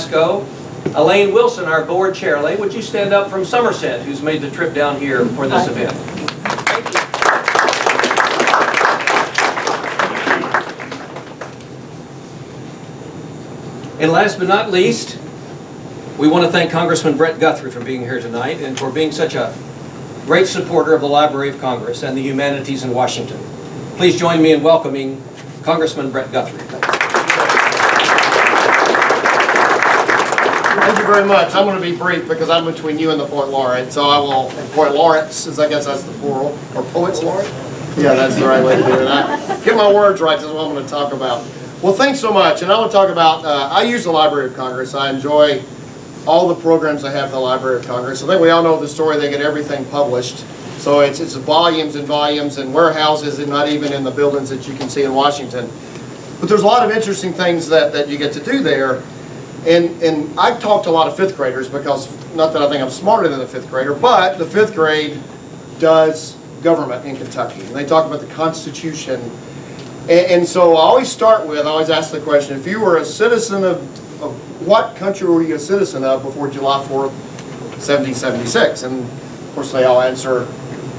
Glasgow. Elaine Wilson, our board chair. Elaine, would you stand up from Somerset, who's made the trip down here for this event? Thank you. And last but not least, we want to thank Congressman Brett Guthrie for being here tonight and for being such a great supporter of the Library of Congress and the humanities in Washington. Please join me in welcoming Congressman Brett Guthrie. Thank you very much. I'm going to be brief because I'm between you and the Poet Laureate. So I will, Poet Laureates, I guess that's the plural, or Poets Laureate? Yeah, that's the right way to do it. Get my words right, that's what I'm going to talk about. Well, thanks so much. And I want to talk about, I use the Library of Congress. I enjoy all the programs I have at the Library of Congress. I think we all know the story. They get everything published. So it's volumes and volumes and warehouses and not even in the buildings that you can see in Washington. But there's a lot of interesting things that you get to do there. And I've talked to a lot of fifth graders because, not that I think I'm smarter than the fifth grader, but the fifth grade does government in Kentucky. And they talk about the Constitution. And so I always start with, I always ask the question, if you were a citizen of what country were you a citizen of before July 4th, 1776? And of course they all answer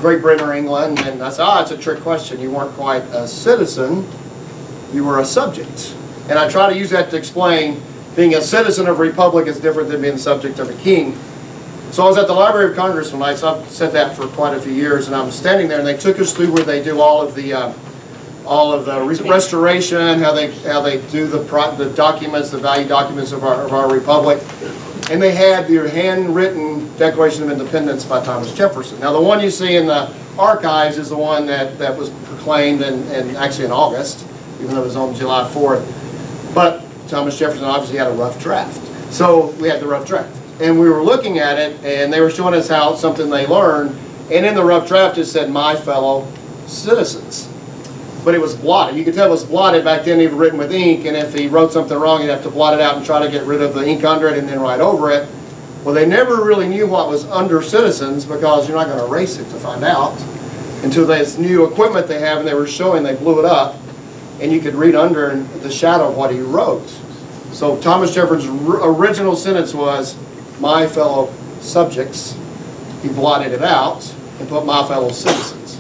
Great Britain or England. And I said, it's a trick question. You weren't quite a citizen, you were a subject. And I try to use that to explain being a citizen of a republic is different than being the subject of a king. So I was at the Library of Congress one night, so I've said that for quite a few years, and I'm standing there and they took us through where they do all of the restoration, how they do the documents, the value documents of our republic. And they had the handwritten Declaration of Independence by Thomas Jefferson. Now the one you see in the archives is the one that was proclaimed actually in August, even though it was on July 4th. But Thomas Jefferson obviously had a rough draft. So we had the rough draft. And we were looking at it, and they were showing us how something they learned. And in the rough draft it said, "My fellow citizens." But it was blotted. You could tell it was blotted back then, even written with ink, and if he wrote something wrong, he'd have to blot it out and try to get rid of the ink under it and then write over it. Well, they never really knew what was under citizens because you're not going to erase it to find out until this new equipment they have, and they were showing, they blew it up, and you could read under the shadow of what he wrote. So Thomas Jefferson's original sentence was, "My fellow subjects." He blotted it out and put "my fellow citizens."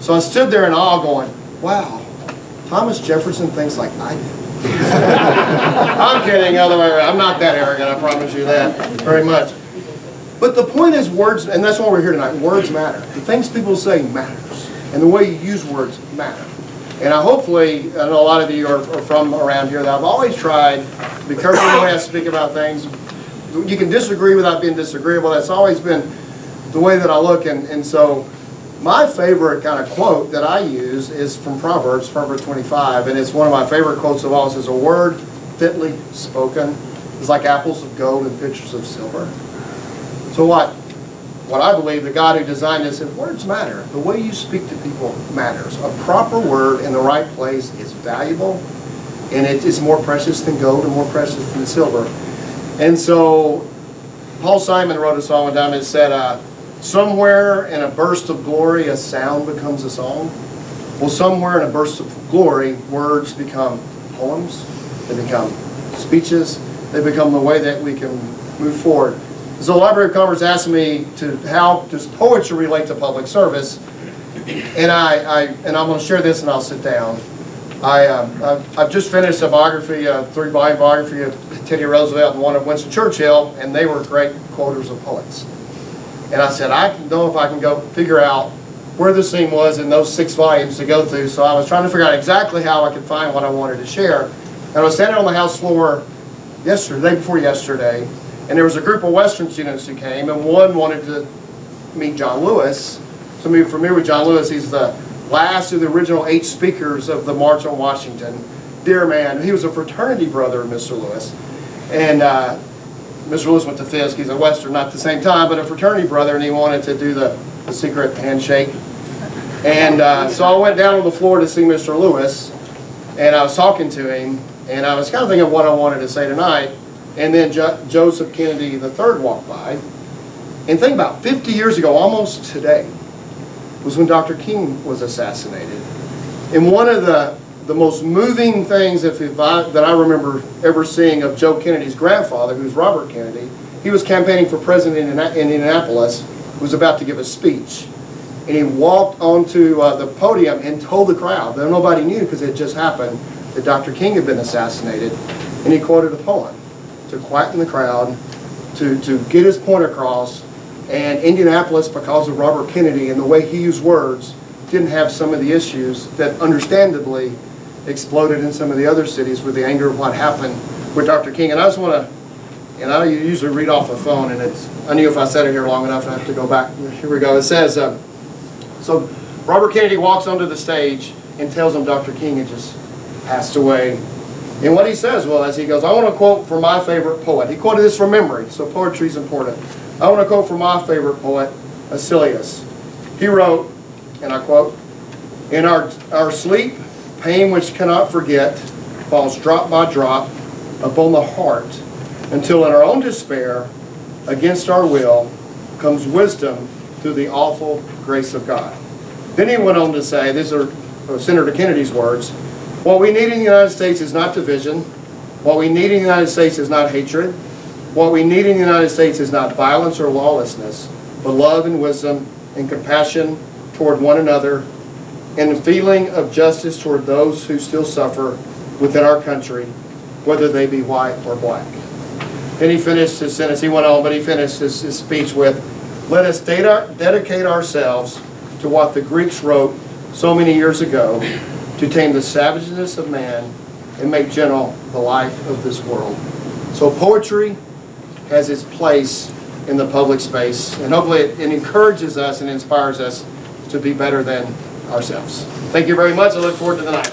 So I stood there in awe going, wow, Thomas Jefferson thinks like I do. I'm kidding, other way around. I'm not that arrogant, I promise you that very much. But the point is words, and that's why we're here tonight, words matter. The things people say matters, and the way you use words matter. And I know a lot of you are from around here, that I've always tried to be careful the way I speak about things. You can disagree without being disagreeable. That's always been the way that I look, and so my favorite kind of quote that I use is from Proverbs 25, and it's one of my favorite quotes of all. It says, "A word fitly spoken is like apples of gold and pitchers of silver." So what I believe, the God who designed this, said words matter. The way you speak to people matters. A proper word in the right place is valuable, and it is more precious than gold and more precious than silver. And so Paul Simon wrote a song one time and said, somewhere in a burst of glory, a sound becomes a song. Well, somewhere in a burst of glory, words become poems. They become speeches. They become the way that we can move forward. So the Library of Congress asked me how does poetry relate to public service? And I'm going to share this and I'll sit down. I've just finished a biography, a 3-volume biography of Teddy Roosevelt and one of Winston Churchill, and they were great quoters of poets. And I said, I don't know if I can go figure out where the scene was in those 6 volumes to go through. So I was trying to figure out exactly how I could find what I wanted to share. And I was standing on the House floor the day before yesterday, and there was a group of Western students who came, and one wanted to meet John Lewis. Some of you are familiar with John Lewis. He's the last of the original 8 speakers of the March on Washington. Dear man, he was a fraternity brother of Mr. Lewis. And Mr. Lewis went to Fisk. He's a Western, not at the same time, but a fraternity brother, and he wanted to do the secret handshake. And so I went down on the floor to see Mr. Lewis, and I was talking to him, and I was kind of thinking of what I wanted to say tonight. And then Joseph Kennedy III walked by. And think about 50 years ago, almost today, was when Dr. King was assassinated. And one of the the most moving things that I remember ever seeing of Joe Kennedy's grandfather, who's Robert Kennedy. He was campaigning for president in Indianapolis, was about to give a speech. And he walked onto the podium and told the crowd, though nobody knew because it just happened, that Dr. King had been assassinated. And he quoted a poem to quieten the crowd, to get his point across. And Indianapolis, because of Robert Kennedy and the way he used words, didn't have some of the issues that understandably exploded in some of the other cities with the anger of what happened with Dr. King. And I just want to, and I usually read off the phone, and I knew if I said it here long enough, I have to go back. Here we go. It says, so Robert Kennedy walks onto the stage and tells him Dr. King had just passed away. And what he says was, he goes, I want to quote from my favorite poet. He quoted this from memory, so poetry is important. I want to quote from my favorite poet, Acilius. He wrote, and I quote, in our sleep, pain which cannot forget falls drop by drop upon the heart, until in our own despair, against our will, comes wisdom through the awful grace of God. Then he went on to say, these are Senator Kennedy's words, what we need in the United States is not division. What we need in the United States is not hatred. What we need in the United States is not violence or lawlessness, but love and wisdom and compassion toward one another, and a feeling of justice toward those who still suffer within our country, whether they be white or black. Then he finished his sentence. He went on, but he finished his speech with, let us dedicate ourselves to what the Greeks wrote so many years ago, to tame the savageness of man and make gentle the life of this world. So poetry has its place in the public space, and hopefully it encourages us and inspires us to be better than ourselves. Thank you very much. I look forward to the night.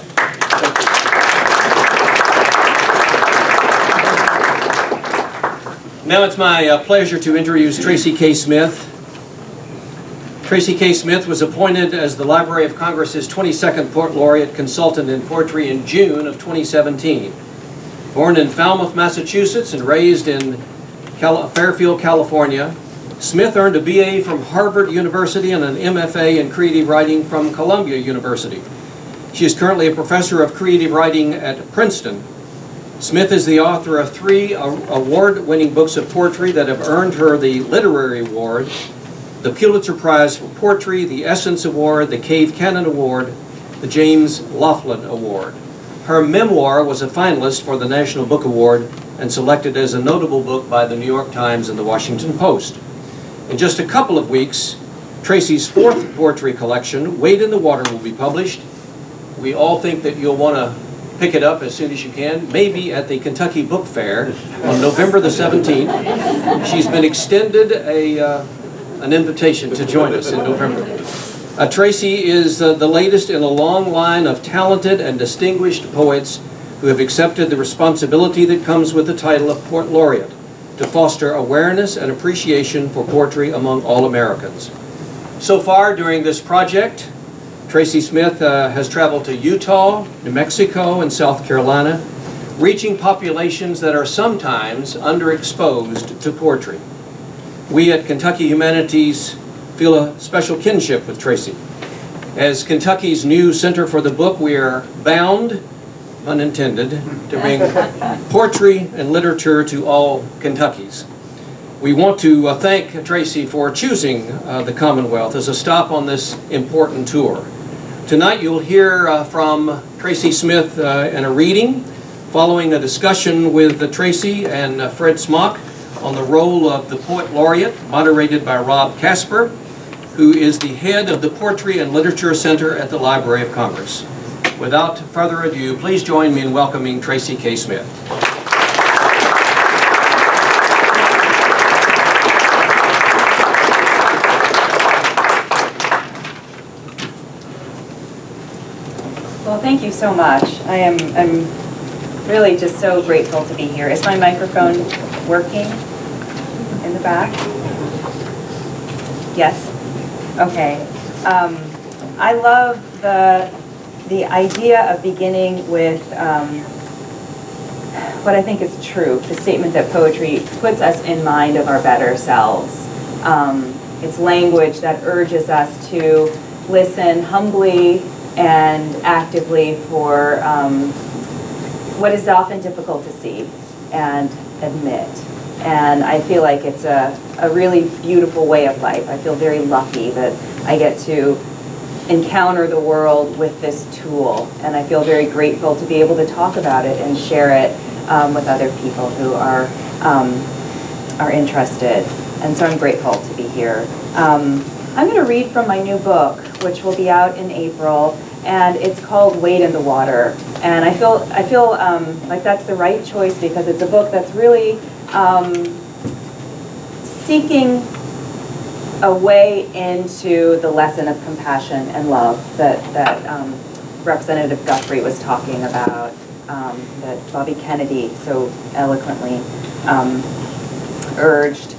Now it's my pleasure to introduce Tracy K. Smith. Tracy K. Smith was appointed as the Library of Congress's 22nd Poet Laureate Consultant in Poetry in June of 2017. Born in Falmouth, Massachusetts and raised in Fairfield, California, Smith earned a BA from Harvard University and an MFA in creative writing from Columbia University. She is currently a professor of creative writing at Princeton. Smith is the author of 3 award-winning books of poetry that have earned her the Literary Award, the Pulitzer Prize for Poetry, the Essence Award, the Cave Canon Award, the James Laughlin Award. Her memoir was a finalist for the National Book Award and selected as a notable book by the New York Times and the Washington Post. In just a couple of weeks, Tracy's 4th poetry collection, Wade in the Water, will be published. We all think that you'll want to pick it up as soon as you can, maybe at the Kentucky Book Fair on November the 17th. She's been extended an invitation to join us in November. Tracy is the latest in a long line of talented and distinguished poets who have accepted the responsibility that comes with the title of Poet Laureate, to foster awareness and appreciation for poetry among all Americans. So far during this project, Tracy Smith has traveled to Utah, New Mexico, and South Carolina, reaching populations that are sometimes underexposed to poetry. We at Kentucky Humanities feel a special kinship with Tracy. As Kentucky's new Center for the Book, we are bound, pun intended, to bring poetry and literature to all Kentuckies. We want to thank Tracy for choosing the Commonwealth as a stop on this important tour. Tonight you'll hear from Tracy Smith in a reading, following a discussion with Tracy and Fred Smock on the role of the Poet Laureate, moderated by Rob Casper, who is the head of the Poetry and Literature Center at the Library of Congress. Without further ado, please join me in welcoming Tracy K. Smith. Well, thank you so much. I'm really just so grateful to be here. Is my microphone working in the back? Yes? Okay. I love the idea of beginning with what I think is true, the statement that poetry puts us in mind of our better selves. It's language that urges us to listen humbly and actively for what is often difficult to see and admit. And I feel like it's a really beautiful way of life. I feel very lucky that I get to encounter the world with this tool, and I feel very grateful to be able to talk about it and share it with other people who are interested. And so I'm grateful to be here. I'm going to read from my new book, which will be out in April, and it's called Wade in the Water. And I feel like that's the right choice because it's a book that's really seeking a way into the lesson of compassion and love that Representative Guthrie was talking about, that Bobby Kennedy so eloquently urged.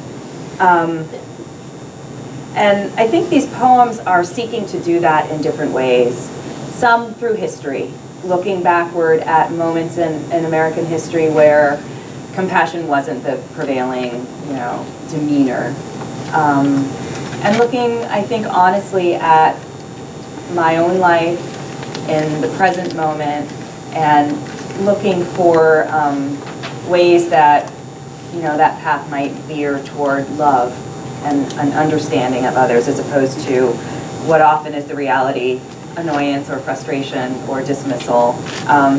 And I think these poems are seeking to do that in different ways. Some through history, looking backward at moments in American history where compassion wasn't the prevailing, demeanor. And looking, I think, honestly at my own life in the present moment and looking for ways that, that path might veer toward love and an understanding of others as opposed to what often is the reality, annoyance or frustration or dismissal,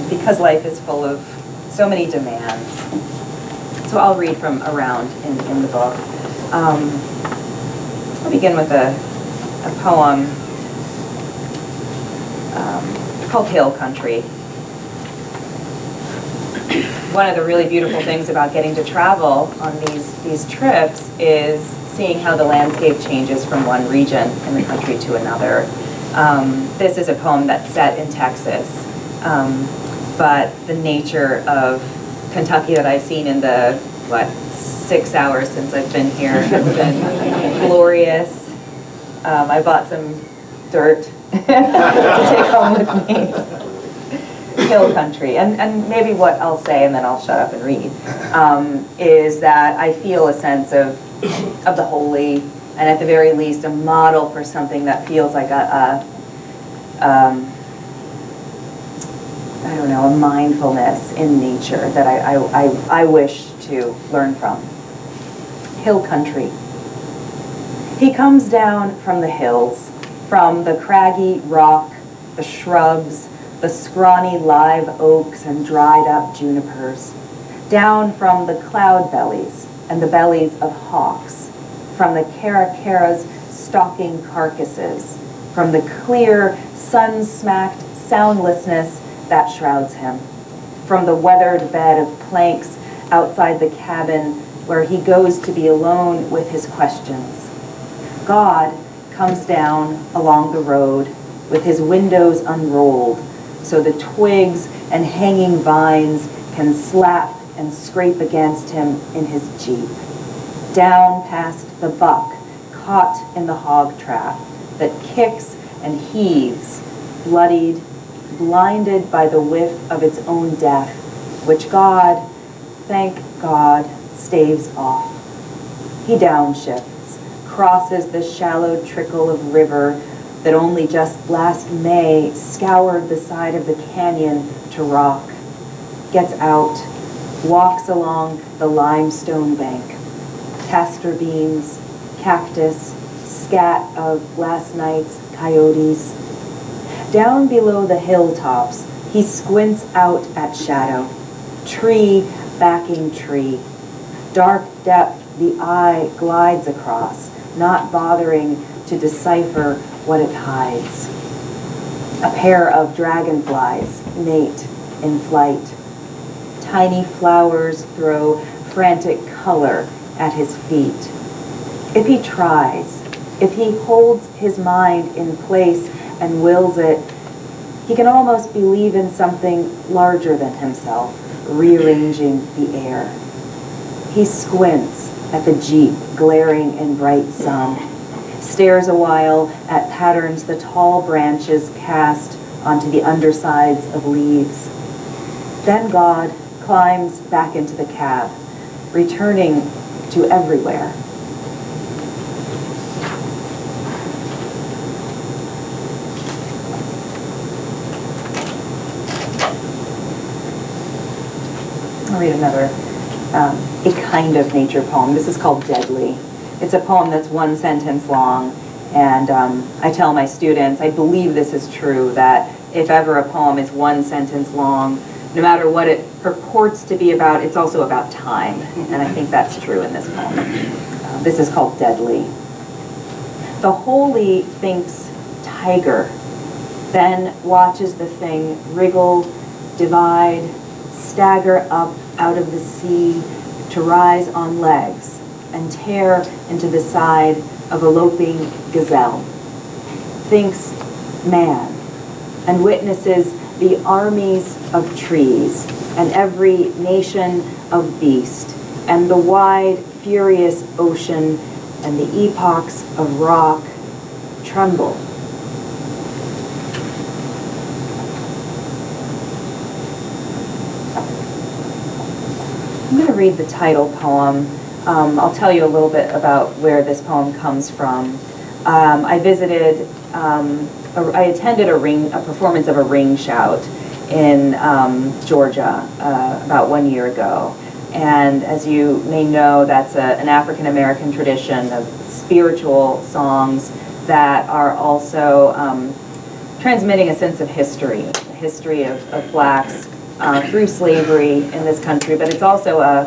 because life is full of so many demands. So I'll read from around in the book. I'll begin with a poem called Hill Country. One of the really beautiful things about getting to travel on these trips is seeing how the landscape changes from one region in the country to another. This is a poem that's set in Texas, but the nature of Kentucky that I've seen in the, 6 hours since I've been here has been glorious. I bought some dirt to take home with me. Hill country, and maybe what I'll say, and then I'll shut up and read, is that I feel a sense of the holy, and at the very least a model for something that feels like a mindfulness in nature that I wish to learn from. Hill country. He comes down from the hills, from the craggy rock, the shrubs, the scrawny live oaks and dried up junipers, down from the cloud bellies and the bellies of hawks, from the caracaras stalking carcasses, from the clear, sun-smacked soundlessness that shrouds him, from the weathered bed of planks outside the cabin where he goes to be alone with his questions. God comes down along the road with his windows unrolled so the twigs and hanging vines can slap and scrape against him in his Jeep. Down past the buck caught in the hog trap that kicks and heaves, bloodied, blinded by the whiff of its own death, which God, thank God, staves off. He downshifts, crosses the shallow trickle of river that only just last May scoured the side of the canyon to rock, gets out, walks along the limestone bank, castor beans, cactus, scat of last night's coyotes. Down below the hilltops, he squints out at shadow, tree backing tree. Dark depth the eye glides across, not bothering to decipher what it hides. A pair of dragonflies mate in flight. Tiny flowers throw frantic color at his feet. If he tries, if he holds his mind in place and wills it, he can almost believe in something larger than himself, rearranging the air. He squints at the Jeep glaring in bright sun, stares a while at patterns the tall branches cast onto the undersides of leaves. Then God climbs back into the cab, returning to everywhere. I'll read another, a kind of nature poem. This is called Deadly. It's a poem that's one sentence long, and I tell my students, I believe this is true, that if ever a poem is one sentence long, no matter what it purports to be about, it's also about time, and I think that's true in this poem. This is called Deadly. The holy thinks tiger, then watches the thing wriggle, divide, stagger up out of the sea to rise on legs and tear into the side of a loping gazelle. Thinks man and witnesses the armies of trees and every nation of beast and the wide, furious ocean and the epochs of rock tremble. I'm going to read the title poem. I'll tell you a little bit about where this poem comes from. I attended a performance of a ring shout in Georgia about 1 year ago. And as you may know, that's an African American tradition of spiritual songs that are also transmitting a sense of history, the history of blacks through slavery in this country, but it's also a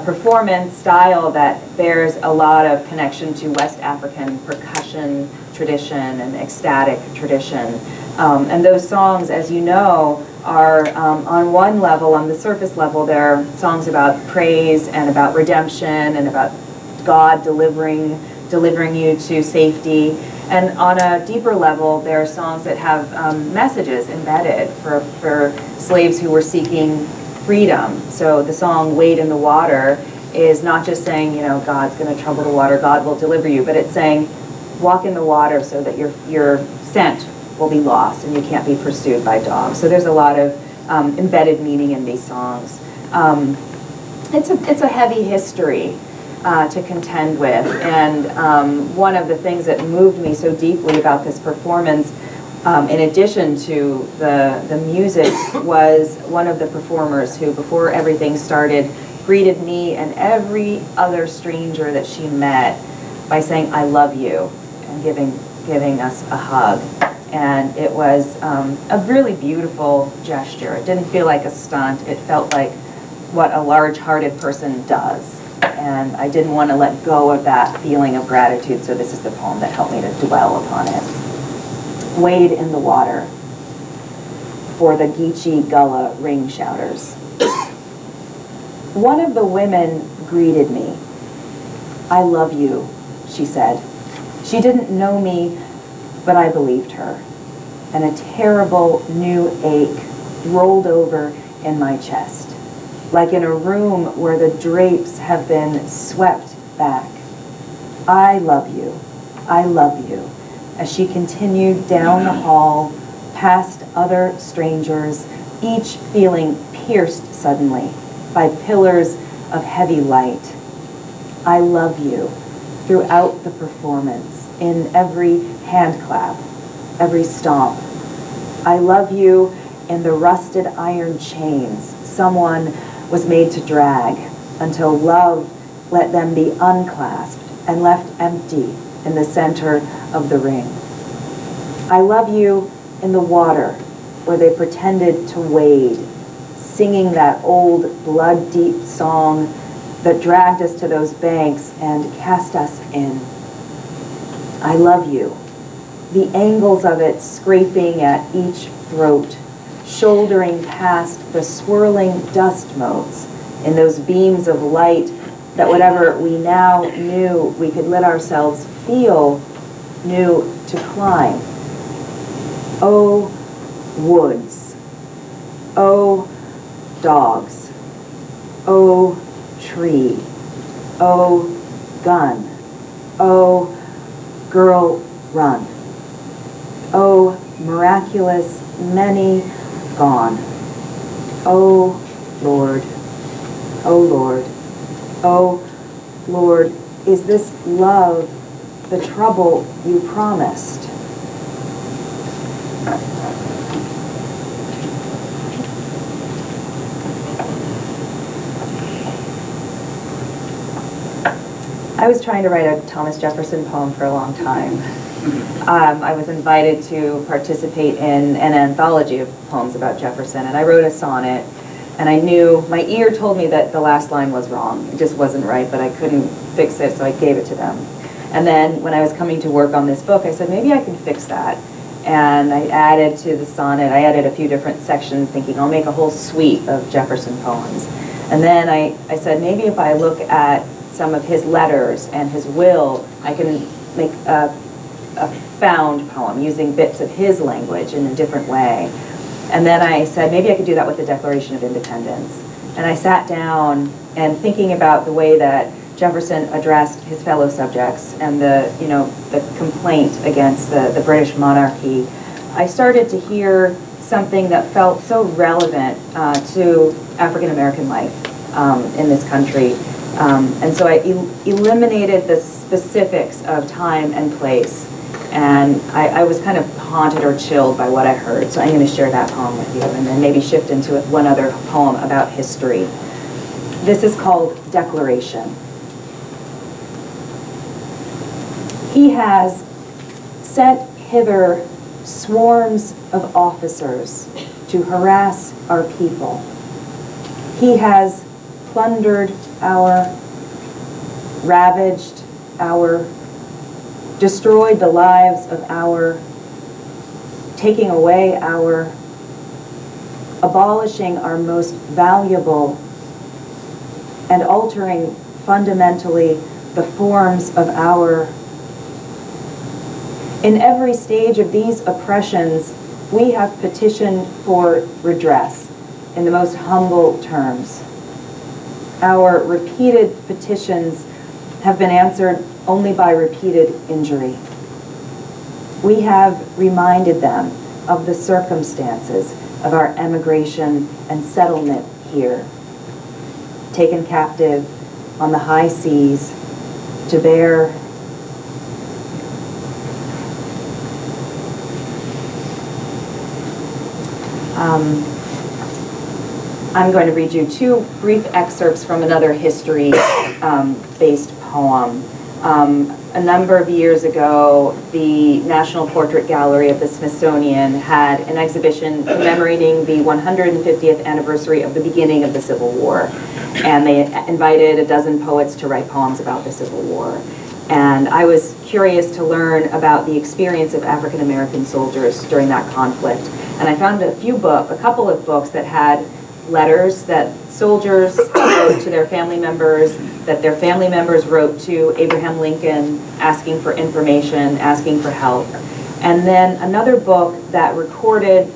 performance style that bears a lot of connection to West African percussion tradition and ecstatic tradition. And those songs, as you know, are on one level, on the surface level, they're songs about praise and about redemption and about God delivering you to safety. And on a deeper level, there are songs that have messages embedded for slaves who were seeking freedom. So the song Wade in the Water is not just saying, you know, God's going to trouble the water, God will deliver you, but it's saying walk in the water so that your scent will be lost and you can't be pursued by dogs. So there's a lot of embedded meaning in these songs. It's a heavy history to contend with, and one of the things that moved me so deeply about this performance, in addition to the music, was one of the performers who, before everything started, greeted me and every other stranger that she met by saying, "I love you," and giving us a hug. And it was a really beautiful gesture. It didn't feel like a stunt. It felt like what a large-hearted person does. And I didn't want to let go of that feeling of gratitude, so this is the poem that helped me to dwell upon it. Wade in the Water, for the Geechee Gullah ring shouters. One of the women greeted me. "I love you," she said. She didn't know me, but I believed her. And a terrible new ache rolled over in my chest, like in a room where the drapes have been swept back. "I love you, I love you," as she continued down the hall, past other strangers, each feeling pierced suddenly by pillars of heavy light. "I love you," throughout the performance, in every hand clap, every stomp. "I love you" in the rusted iron chains someone was made to drag until love let them be unclasped and left empty in the center of the ring. "I love you" in the water where they pretended to wade, singing that old blood-deep song that dragged us to those banks and cast us in. "I love you," the angles of it scraping at each throat, shouldering past the swirling dust motes in those beams of light that whatever we now knew we could let ourselves feel knew to climb. Oh, woods. Oh, dogs. Oh, tree. Oh, gun. Oh, girl, run. Oh, miraculous, many gone. Oh, Lord. Oh, Lord. Oh, Lord, is this love the trouble you promised? I was trying to write a Thomas Jefferson poem for a long time. I was invited to participate in an anthology of poems about Jefferson, and I wrote a sonnet, and I knew, my ear told me that the last line was wrong. It just wasn't right, but I couldn't fix it, so I gave it to them. And then when I was coming to work on this book, I said, maybe I can fix that. And I added to the sonnet, I added a few different sections thinking I'll make a whole suite of Jefferson poems. And then I said, maybe if I look at some of his letters and his will, I can make a found poem using bits of his language in a different way. And then I said, maybe I could do that with the Declaration of Independence. And I sat down and thinking about the way that Jefferson addressed his fellow subjects and the complaint against the British monarchy, I started to hear something that felt so relevant to African American life in this country. And so I eliminated the specifics of time and place. And I was kind of haunted or chilled by what I heard. So I'm going to share that poem with you and then maybe shift into one other poem about history. This is called Declaration. He has sent hither swarms of officers to harass our people. He has plundered our, ravaged our, destroyed the lives of our, taking away our, abolishing our most valuable, and altering fundamentally the forms of our. In every stage of these oppressions, we have petitioned for redress in the most humble terms. Our repeated petitions have been answered only by repeated injury. We have reminded them of the circumstances of our emigration and settlement here, taken captive on the high seas to bear I'm going to read you two brief excerpts from another history-based poem. A number of years ago, the National Portrait Gallery of the Smithsonian had an exhibition commemorating the 150th anniversary of the beginning of the Civil War. And they invited a dozen poets to write poems about the Civil War. And I was curious to learn about the experience of African American soldiers during that conflict. And I found a couple of books that had letters that soldiers wrote to their family members, that their family members wrote to Abraham Lincoln asking for information, asking for help. And then another book that recorded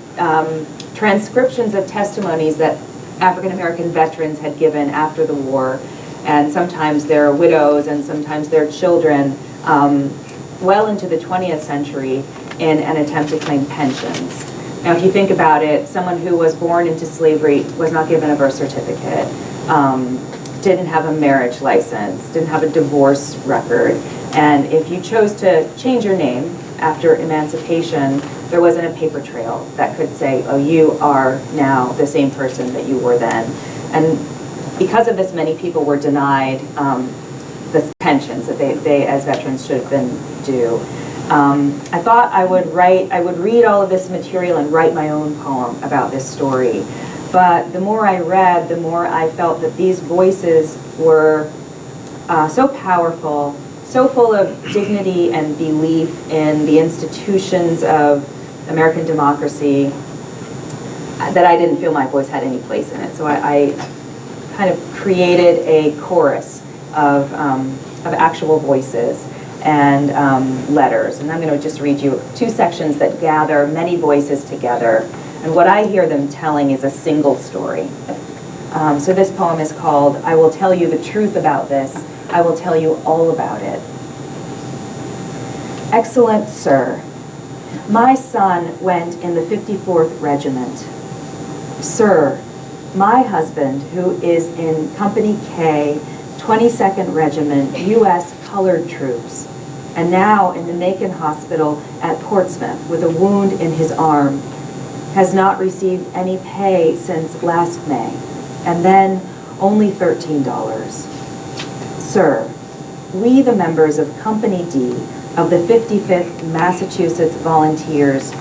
transcriptions of testimonies that African American veterans had given after the war, and sometimes their widows and sometimes their children, well into the 20th century in an attempt to claim pensions. Now, if you think about it, someone who was born into slavery was not given a birth certificate, didn't have a marriage license, didn't have a divorce record, and if you chose to change your name after emancipation, there wasn't a paper trail that could say, oh, you are now the same person that you were then. And because of this, many people were denied the pensions that they as veterans should have been due. I thought I would read all of this material and write my own poem about this story. But the more I read, the more I felt that these voices were so powerful, so full of dignity and belief in the institutions of American democracy, that I didn't feel my voice had any place in it. So I kind of created a chorus of actual voices and letters. And I'm going to just read you two sections that gather many voices together. And what I hear them telling is a single story. So this poem is called, I Will Tell You the Truth About This. I Will Tell You All About It. Excellent Sir, my son went in the 54th Regiment. Sir, my husband, who is in Company K, 22nd Regiment, U.S. Colored Troops, and now in the Macon Hospital at Portsmouth with a wound in his arm, has not received any pay since last May, and then only $13. Sir, we, the members of Company D of the 55th Massachusetts Volunteers,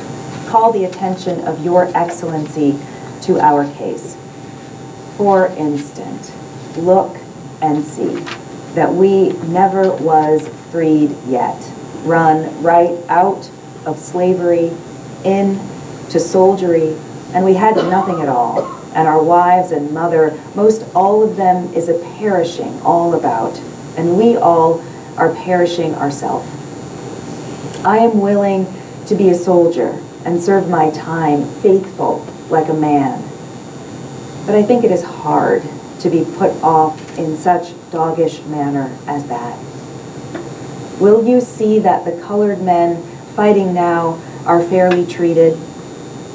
call the attention of Your Excellency to our case. For instance, look and see that we never was freed yet, run right out of slavery, into soldiery, and we had nothing at all. And our wives and mother, most all of them is a perishing all about, and we all are perishing ourselves. I am willing to be a soldier and serve my time faithful like a man. But I think it is hard to be put off in such doggish manner as that. Will you see that the colored men fighting now are fairly treated?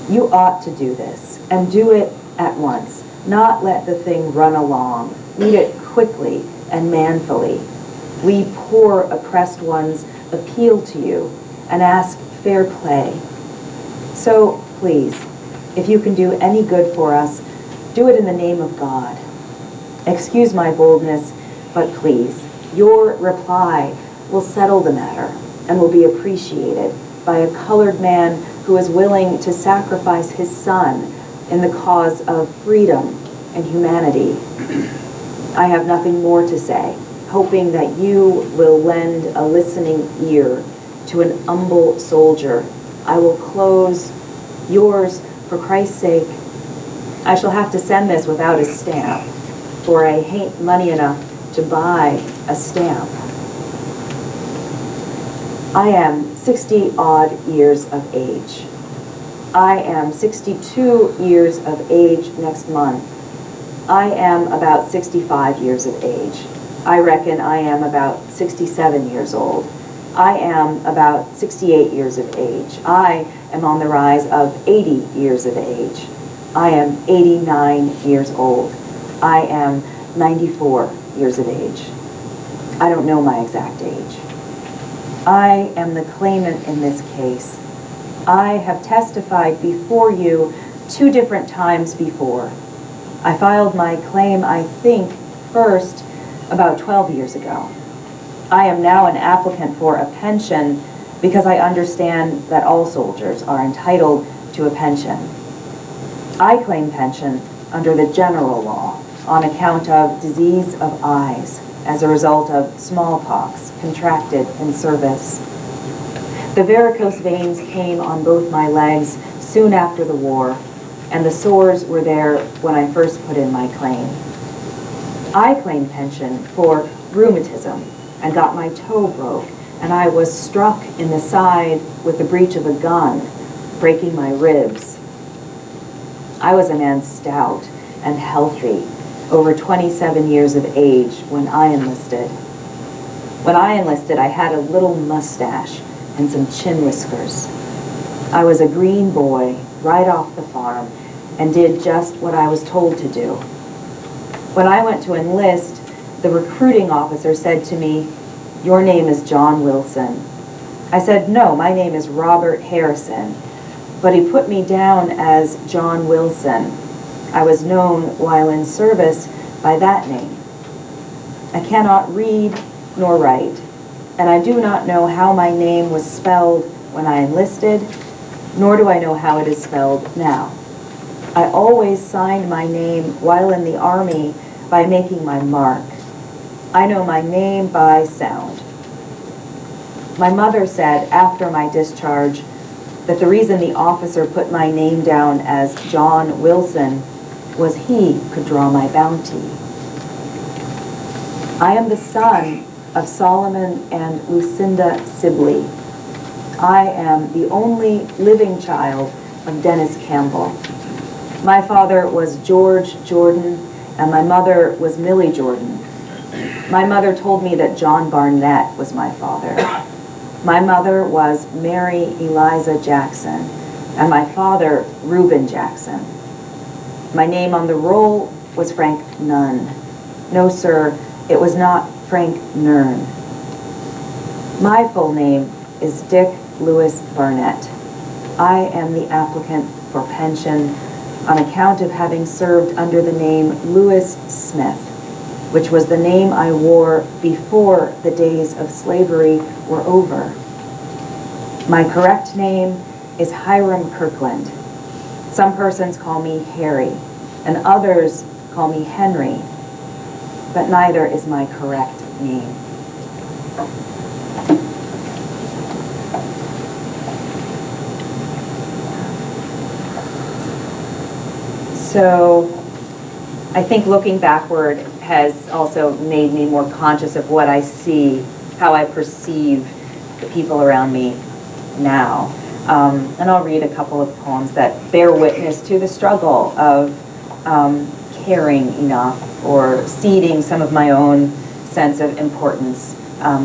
You ought to do this, and do it at once. Not let the thing run along. Lead it quickly and manfully. We poor oppressed ones appeal to you and ask fair play. So please, if you can do any good for us, do it in the name of God. Excuse my boldness, but please, your reply will settle the matter and will be appreciated by a colored man who is willing to sacrifice his son in the cause of freedom and humanity. I have nothing more to say, hoping that you will lend a listening ear to an humble soldier. I will close. Yours, for Christ's sake. I shall have to send this without a stamp, for I hain't money enough to buy a stamp. I am 60-odd years of age. I am 62 years of age next month. I am about 65 years of age. I reckon I am about 67 years old. I am about 68 years of age. I am on the rise of 80 years of age. I am 89 years old. I am 94 years of age. I don't know my exact age. I am the claimant in this case. I have testified before you 2 different times before. I filed my claim, I think, first about 12 years ago. I am now an applicant for a pension because I understand that all soldiers are entitled to a pension. I claim pension under the general law on account of disease of eyes as a result of smallpox contracted in service. The varicose veins came on both my legs soon after the war, and the sores were there when I first put in my claim. I claim pension for rheumatism and got my toe broke, and I was struck in the side with the breech of a gun, breaking my ribs. I was a man stout and healthy, over 27 years of age when I enlisted. When I enlisted, I had a little mustache and some chin whiskers. I was a green boy right off the farm and did just what I was told to do. When I went to enlist, the recruiting officer said to me, "Your name is John Wilson." I said, "No, my name is Robert Harrison," but he put me down as John Wilson. I was known while in service by that name. I cannot read nor write, and I do not know how my name was spelled when I enlisted, nor do I know how it is spelled now. I always signed my name while in the Army by making my mark. I know my name by sound. My mother said after my discharge that the reason the officer put my name down as John Wilson was he could draw my bounty. I am the son of Solomon and Lucinda Sibley. I am the only living child of Dennis Campbell. My father was George Jordan, and my mother was Millie Jordan. My mother told me that John Barnett was my father. My mother was Mary Eliza Jackson, and my father, Reuben Jackson. My name on the roll was Frank Nunn. No, sir, it was not Frank Nern. My full name is Dick Lewis Barnett. I am the applicant for pension on account of having served under the name Lewis Smith, which was the name I wore before the days of slavery were over. My correct name is Hiram Kirkland. Some persons call me Harry, and others call me Henry, but neither is my correct name. So I think looking backward has also made me more conscious of what I see, how I perceive the people around me now. And I'll read a couple of poems that bear witness to the struggle of caring enough or ceding some of my own sense of importance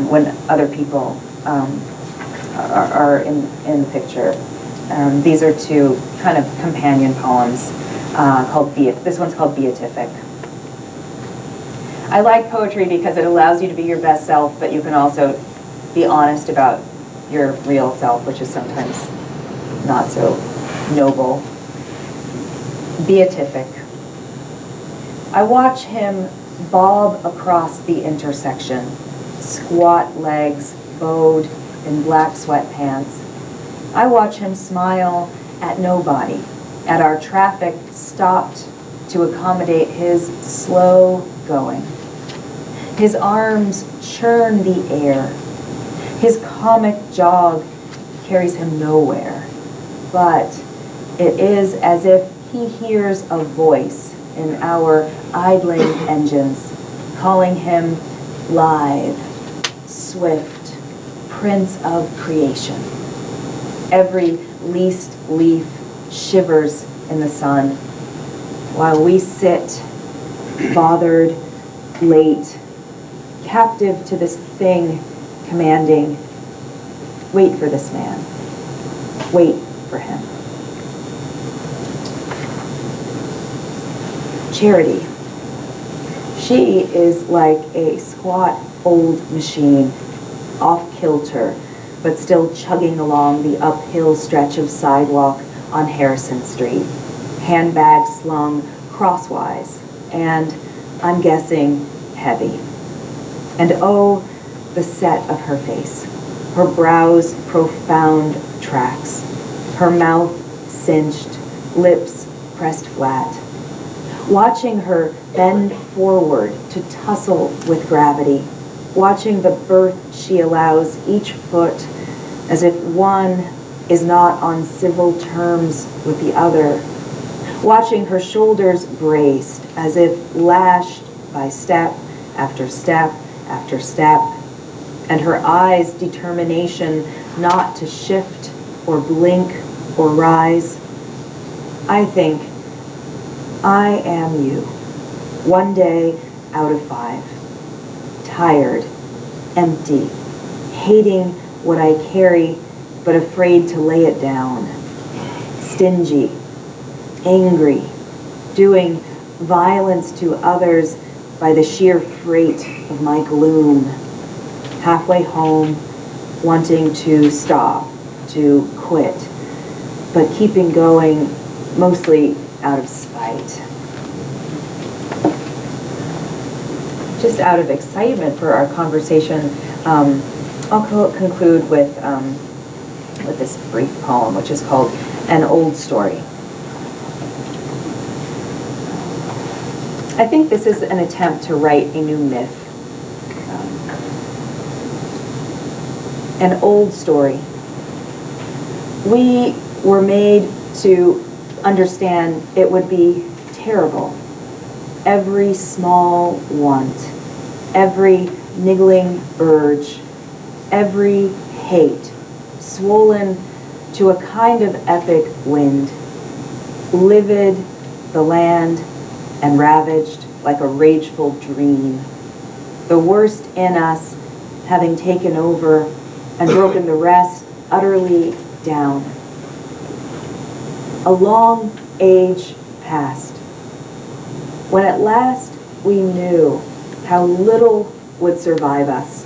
when other people are in the picture. These are two kind of companion poems called this one's called Beatific. I like poetry because it allows you to be your best self, but you can also be honest about your real self, which is sometimes not so noble. Beatific. I watch him bob across the intersection, squat legs bowed in black sweatpants. I watch him smile at nobody, at our traffic stopped to accommodate his slow going. His arms churn the air. His comic jog carries him nowhere, but it is as if he hears a voice in our idling engines, calling him lithe, swift, prince of creation. Every least leaf shivers in the sun, while we sit, bothered, late, captive to this thing commanding, wait for this man, wait for him. Charity. She is like a squat old machine, off kilter, but still chugging along the uphill stretch of sidewalk on Harrison Street, handbag slung crosswise, and I'm guessing heavy. And oh, the set of her face, her brows profound tracks, her mouth cinched, lips pressed flat. Watching her bend forward to tussle with gravity, watching the birth she allows each foot as if one is not on civil terms with the other, watching her shoulders braced as if lashed by step after step after step, and her eyes' determination not to shift or blink or rise. I think I am you, one day out of 5, tired, empty, hating what I carry but afraid to lay it down, stingy, angry, doing violence to others by the sheer freight of my gloom, halfway home, wanting to stop, to quit, but keeping going mostly out of spite. Just out of excitement for our conversation, I'll conclude with this brief poem, which is called An Old Story. I think this is an attempt to write a new myth. An old story. We were made to understand it would be terrible. Every small want, every niggling urge, every hate, swollen to a kind of epic wind, livid the land and ravaged like a rageful dream, the worst in us having taken over and broken the rest utterly down. A long age passed, when at last we knew how little would survive us,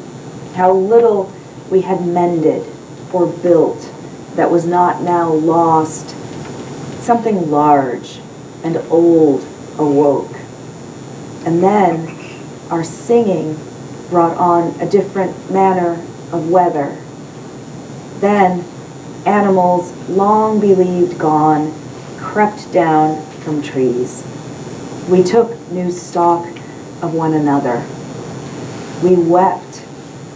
how little we had mended or built that was not now lost. Something large and old awoke. And then our singing brought on a different manner of weather. Then animals long believed gone crept down from trees. We took new stock of one another. We wept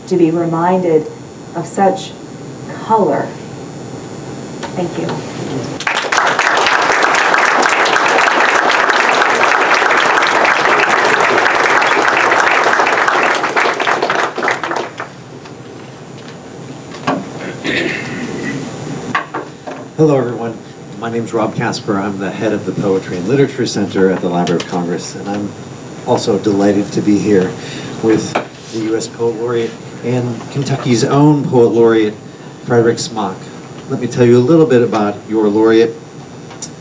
to be reminded of such color. Thank you. Hello, everyone. My name is Rob Casper. I'm the head of the Poetry and Literature Center at the Library of Congress, and I'm also delighted to be here with the U.S. Poet Laureate and Kentucky's own Poet Laureate, Frederick Smock. Let me tell you a little bit about your laureate.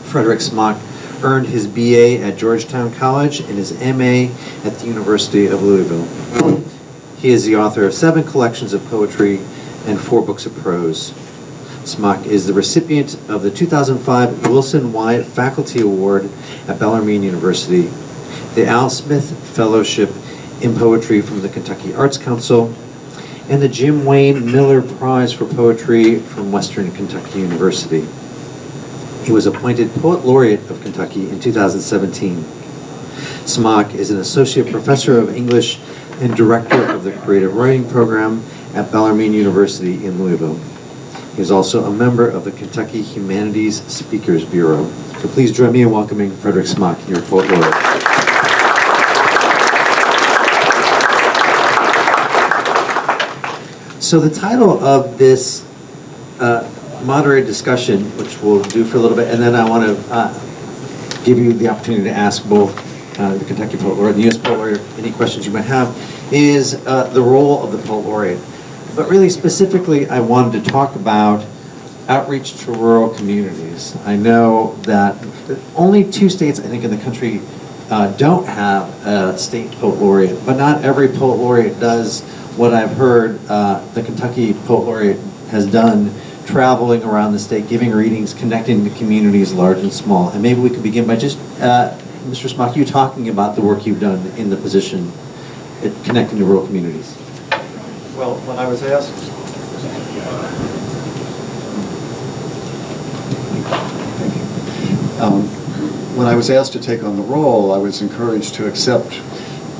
Frederick Smock earned his BA at Georgetown College and his MA at the University of Louisville. He is the author of 7 collections of poetry and 4 books of prose. Smock is the recipient of the 2005 Wilson Wyatt Faculty Award at Bellarmine University, the Al Smith Fellowship in Poetry from the Kentucky Arts Council, and the Jim Wayne Miller Prize for Poetry from Western Kentucky University. He was appointed Poet Laureate of Kentucky in 2017. Smock is an associate professor of English and director of the creative writing program at Bellarmine University in Louisville. He is also a member of the Kentucky Humanities Speakers Bureau. So please join me in welcoming Frederick Smock, your Poet Laureate. So the title of this moderated discussion, which we'll do for a little bit, and then I want to give you the opportunity to ask both the Kentucky Poet Laureate and the U.S. Poet Laureate any questions you might have, is the role of the Poet Laureate. But really specifically, I wanted to talk about outreach to rural communities. I know that only 2 states, I think, in the country don't have a state Poet Laureate, but not every Poet Laureate does what I've heard the Kentucky Poet Laureate has done, traveling around the state, giving readings, connecting to communities large and small. And maybe we could begin by just, Mr. Smock, you talking about the work you've done in the position at connecting to rural communities. Well, when I was asked, when I was asked to take on the role, I was encouraged to accept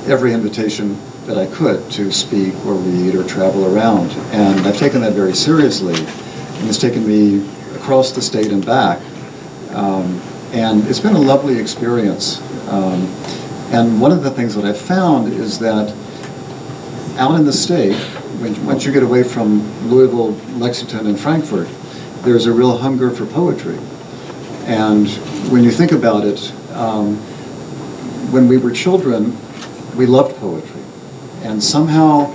every invitation that I could to speak or read or travel around. And I've taken that very seriously. And it's taken me across the state and back. And it's been a lovely experience. And one of the things that I've found is that out in the state, once you get away from Louisville, Lexington, and Frankfort, there's a real hunger for poetry. And when you think about it, when we were children, we loved poetry. And somehow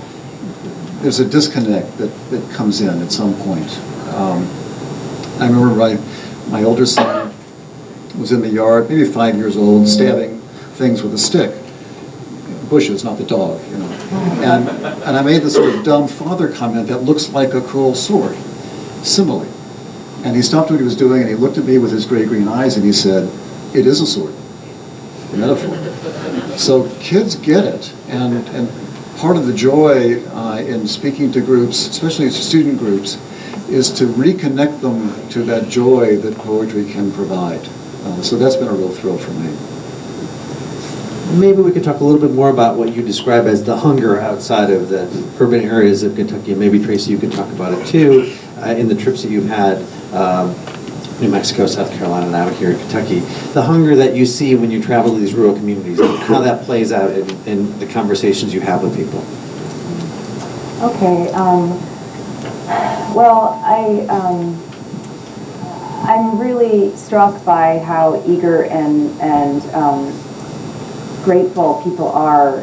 there's a disconnect that comes in at some point. I remember my older son was in the yard, maybe 5 years old, stabbing things with a stick. Bushes, not the dog, you know. And I made this sort of dumb father comment that looks like a cruel sword, simile. And he stopped what he was doing and he looked at me with his gray green eyes and he said, "It is a sword, a metaphor." So kids get it, and part of the joy in speaking to groups, especially student groups, is to reconnect them to that joy that poetry can provide. So that's been a real thrill for me. Maybe we could talk a little bit more about what you describe as the hunger outside of the urban areas of Kentucky. And maybe, Tracy, you could talk about it too in the trips that you've had, New Mexico, South Carolina, and out here in Kentucky. The hunger that you see when you travel to these rural communities, and how that plays out in the conversations you have with people. Okay. Well, I'm really struck by how eager and grateful people are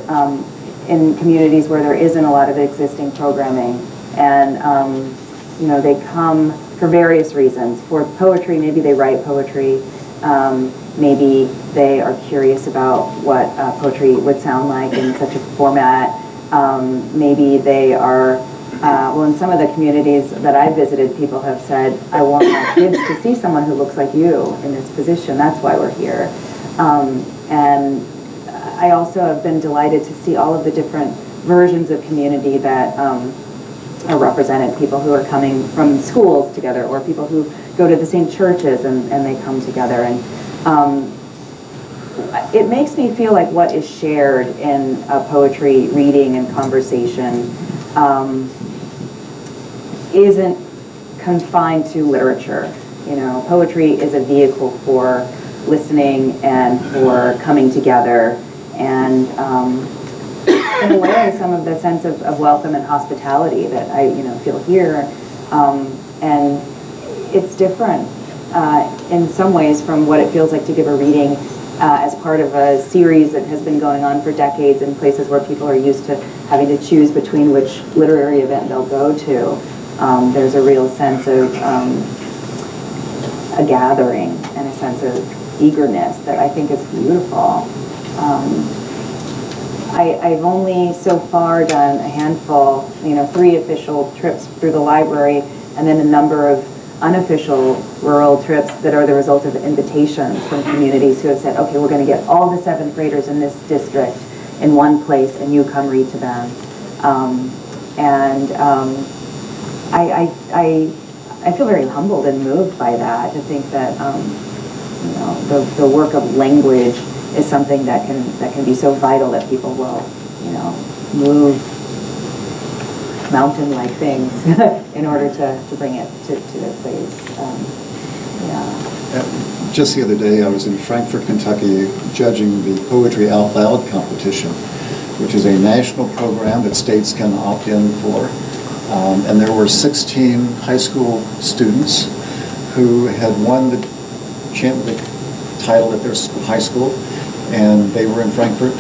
in communities where there isn't a lot of existing programming, and you know, they come for various reasons. For poetry, maybe they write poetry, maybe they are curious about what poetry would sound like in such a format. Maybe they are, well, in some of the communities that I've visited, people have said, "I want my kids to see someone who looks like you in this position, that's why we're here." And I also have been delighted to see all of the different versions of community that are represented, people who are coming from schools together, or people who go to the same churches and they come together. And it makes me feel like what is shared in poetry, reading, and conversation isn't confined to literature. You know, poetry is a vehicle for listening and for coming together, and in a way, some of the sense of welcome and hospitality that I feel here, and it's different in some ways from what it feels like to give a reading as part of a series that has been going on for decades in places where people are used to having to choose between which literary event they'll go to. There's a real sense of a gathering and a sense of eagerness that I think is beautiful. I've only so far done a handful, 3 official trips through the library, and then a number of unofficial rural trips that are the result of invitations from communities who have said, okay, we're going to get all the 7th graders in this district in one place, and you come read to them. I feel very humbled and moved by that, to think that the work of language is something that can be so vital that people will, move mountain-like things in order to bring it to their place. Just the other day, I was in Frankfort, Kentucky, judging the Poetry Out Loud competition, which is a national program that states can opt in for. And there were 16 high school students who had won the title at their high school, and they were in Frankfurt.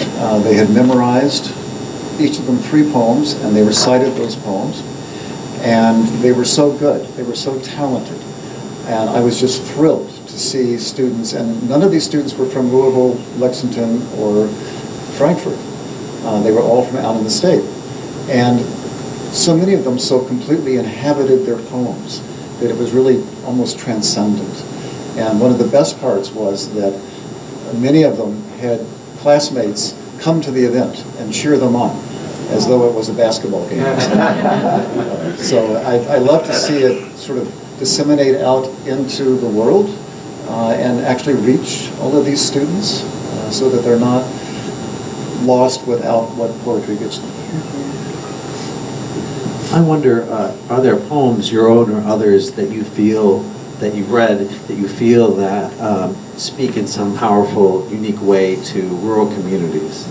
They had memorized, each of them, 3 poems, and they recited those poems. And they were so good, they were so talented. And I was just thrilled to see students, and none of these students were from Louisville, Lexington, or Frankfurt. They were all from out in the state. And so many of them so completely inhabited their poems that it was really almost transcendent. And one of the best parts was that many of them had classmates come to the event and cheer them on as though it was a basketball game. So I love to see it sort of disseminate out into the world and actually reach all of these students so that they're not lost without what poetry gives them. I wonder, are there poems, your own or others, that you feel, that you've read, that you feel that speak in some powerful, unique way to rural communities?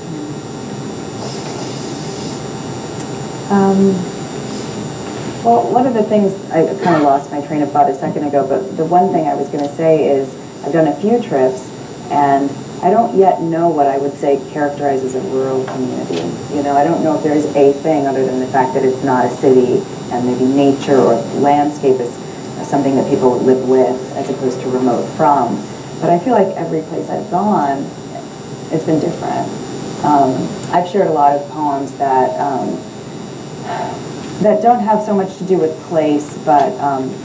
Well, one of the things, I kind of lost my train of thought a second ago, but the one thing I was going to say is I've done a few trips, and I don't yet know what I would say characterizes a rural community. I don't know if there's a thing other than the fact that it's not a city, and maybe nature or landscape is something that people live with as opposed to remote from. But I feel like every place I've gone, it's been different. I've shared a lot of poems that don't have so much to do with place, but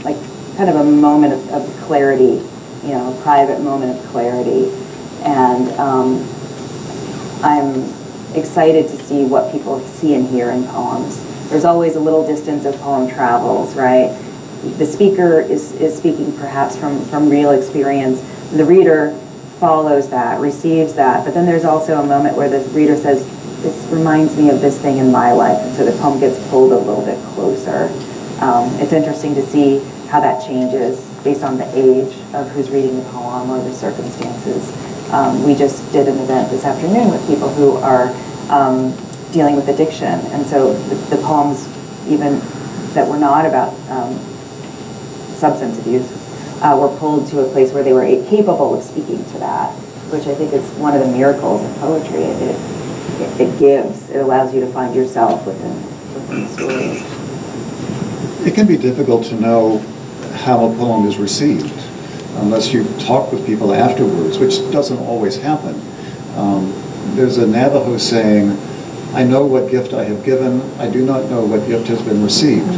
like kind of a moment of clarity, a private moment of clarity. And I'm excited to see what people see and hear in poems. There's always a little distance of poem travels, right? The speaker is speaking perhaps from real experience. The reader follows that, receives that, but then there's also a moment where the reader says, this reminds me of this thing in my life, and so the poem gets pulled a little bit closer. It's interesting to see how that changes based on the age of who's reading the poem or the circumstances. We just did an event this afternoon with people who are dealing with addiction, and so the poems, even that were not about substance abuse, were pulled to a place where they were capable of speaking to that, which I think is one of the miracles of poetry. It gives, it allows you to find yourself within the story. It can be difficult to know how a poem is received unless you talk with people afterwards, which doesn't always happen. There's a Navajo saying, I know what gift I have given, I do not know what gift has been received.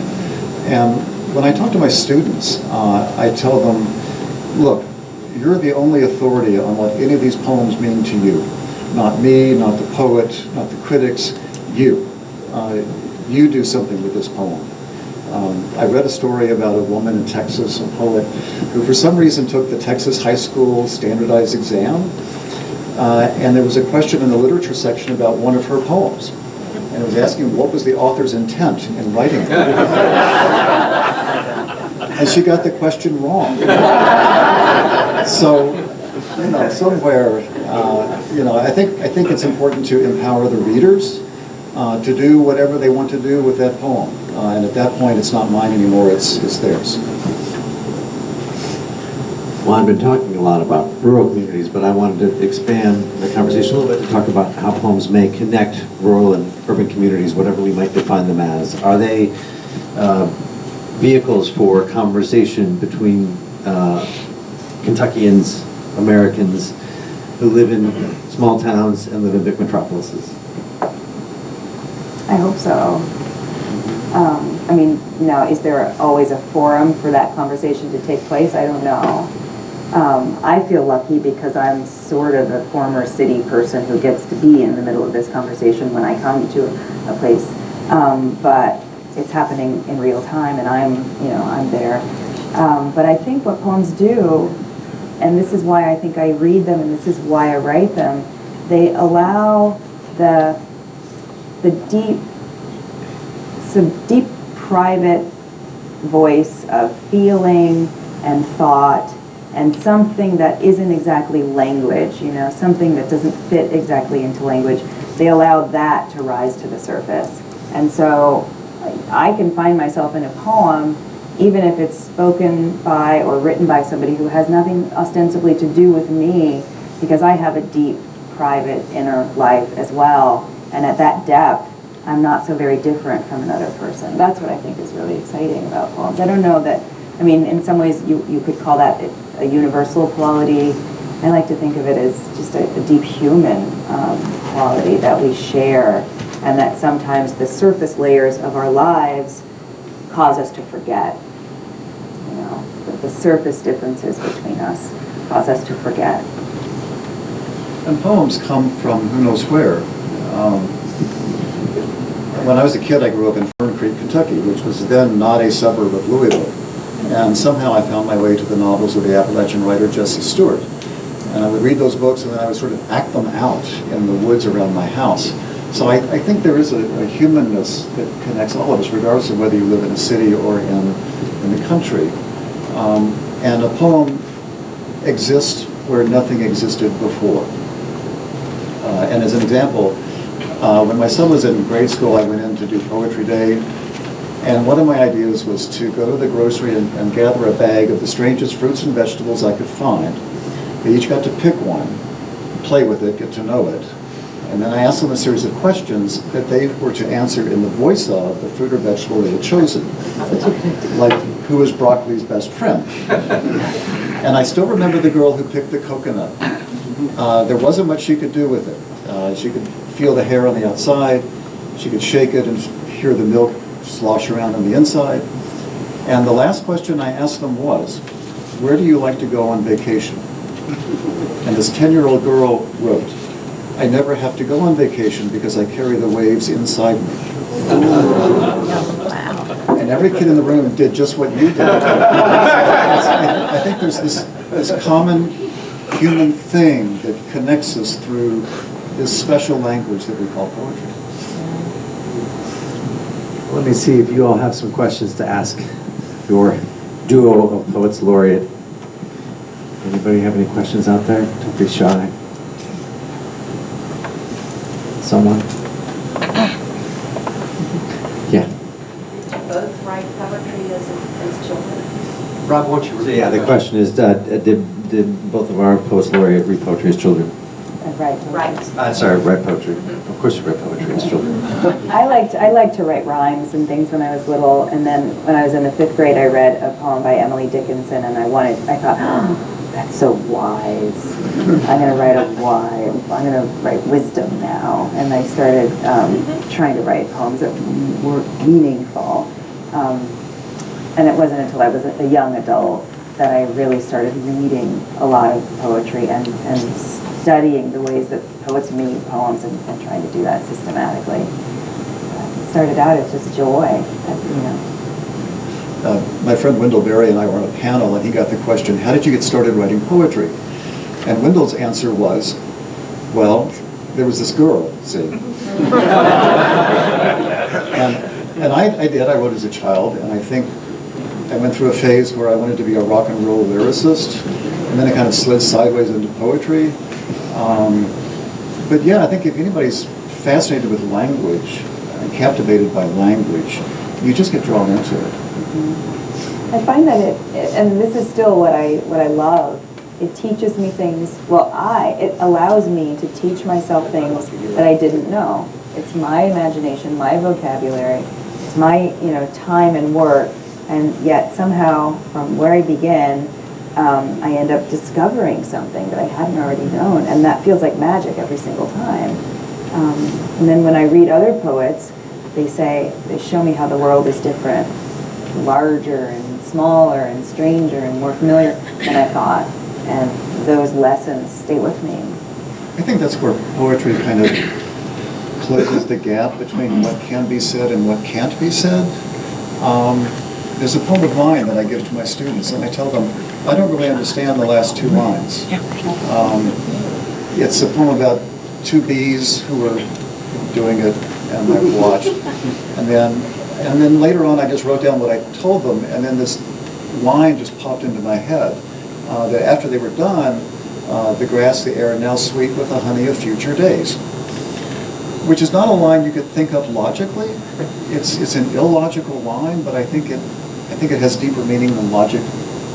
And when I talk to my students, I tell them, look, you're the only authority on what any of these poems mean to you. Not me, not the poet, not the critics, you. You do something with this poem. I read a story about a woman in Texas, a poet, who for some reason took the Texas high school standardized exam, and there was a question in the literature section about one of her poems. And it was asking what was the author's intent in writing it. And she got the question wrong. So, somewhere, I think it's important to empower the readers to do whatever they want to do with that poem. And at that point, it's not mine anymore, it's theirs. Well, I've been talking a lot about rural communities, but I wanted to expand the conversation a little bit to talk about how poems may connect rural and urban communities, whatever we might define them as. Are they vehicles for conversation between Kentuckians, Americans who live in small towns and live in big metropolises? I hope so. Now, is there always a forum for that conversation to take place? I don't know. I feel lucky because I'm sort of a former city person who gets to be in the middle of this conversation when I come to a place. But it's happening in real time, and I'm there. But I think what poems do, and this is why I think I read them, and this is why I write them, they allow the deep private voice of feeling and thought and something that isn't exactly language, something that doesn't fit exactly into language. They allow that to rise to the surface. And so I can find myself in a poem, even if it's spoken by or written by somebody who has nothing ostensibly to do with me, because I have a deep private inner life as well. And at that depth, I'm not so very different from another person. That's what I think is really exciting about poems. I don't know that, in some ways you could call that a universal quality. I like to think of it as just a deep human quality that we share, and that sometimes the surface layers of our lives cause us to forget. The surface differences between us cause us to forget. And poems come from who knows where. When I was a kid, I grew up in Fern Creek, Kentucky, which was then not a suburb of Louisville. And somehow I found my way to the novels of the Appalachian writer Jesse Stewart. And I would read those books, and then I would sort of act them out in the woods around my house. So I think there is a humanness that connects all of us, regardless of whether you live in a city or in the country. And a poem exists where nothing existed before. And as an example, when my son was in grade school, I went in to do Poetry Day, and one of my ideas was to go to the grocery and gather a bag of the strangest fruits and vegetables I could find. They each got to pick one, play with it, get to know it, and then I asked them a series of questions that they were to answer in the voice of the fruit or vegetable they had chosen. Like, who is broccoli's best friend? And I still remember the girl who picked the coconut. There wasn't much she could do with it. She could feel the hair on the outside, she could shake it and hear the milk slosh around on the inside. And the last question I asked them was, where do you like to go on vacation? And this 10-year-old girl wrote, I never have to go on vacation because I carry the waves inside me. And every kid in the room did just what you did. I think there's this common human thing that connects us through this special language that we call poetry. Let me see if you all have some questions to ask your duo of Poets Laureate. Anybody have any questions out there? Don't be shy. Someone? Yeah. Both write poetry as children? Rob, won't you So repeat yeah, the question is, did both of our Poets Laureate read poetry as children? Right. Sorry, write poetry. Of course you read poetry as children. I liked to write rhymes and things when I was little, and then when I was in the 5th grade, I read a poem by Emily Dickinson, and I thought, oh, that's so wise. I'm going to write wisdom now. And I started trying to write poems that were meaningful. And it wasn't until I was a young adult that I really started reading a lot of poetry and studying the ways that poets read poems and trying to do that systematically. It started out as just joy, you know. My friend Wendell Berry and I were on a panel, and he got the question, how did you get started writing poetry? And Wendell's answer was, well, there was this girl, see. and I did, I wrote as a child, and I think I went through a phase where I wanted to be a rock and roll lyricist, and then I kind of slid sideways into poetry. But yeah, I think if anybody's fascinated with language and captivated by language, you just get drawn into it. I find that and this is still what I love, it teaches me things, it allows me to teach myself things that I didn't know. It's my imagination, my vocabulary, it's my, time and work, and yet somehow from where I begin, I end up discovering something that I hadn't already known, and that feels like magic every single time. And then when I read other poets, they show me how the world is different, larger and smaller and stranger and more familiar than I thought, and those lessons stay with me. I think that's where poetry kind of closes the gap between what can be said and what can't be said. There's a poem of mine that I give to my students, and I tell them, I don't really understand the last two lines. It's a poem about two bees who were doing it, and I watched. And then later on, I just wrote down what I told them, and then this line just popped into my head, that after they were done, the grass, the air, now sweet with the honey of future days. Which is not a line you could think of logically. It's an illogical line, but I think it has deeper meaning than logic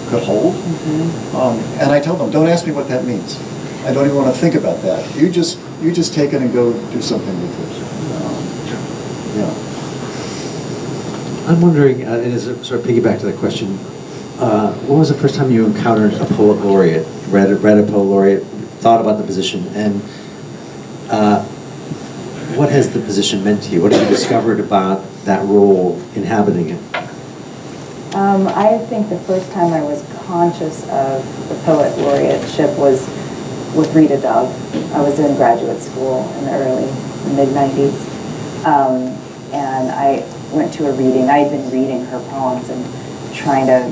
could hold. Mm-hmm. And I tell them, don't ask me what that means. I don't even want to think about that. You just take it and go do something with it. Yeah. I'm wondering, and as a sort of piggyback to that question, when was the first time you encountered a poet laureate, read a poet laureate, thought about the position, and what has the position meant to you? What have you discovered about that role inhabiting it? I think the first time I was conscious of the poet laureateship was with Rita Dove. I was in graduate school in the early mid-90s, and I went to a reading. I had been reading her poems and trying to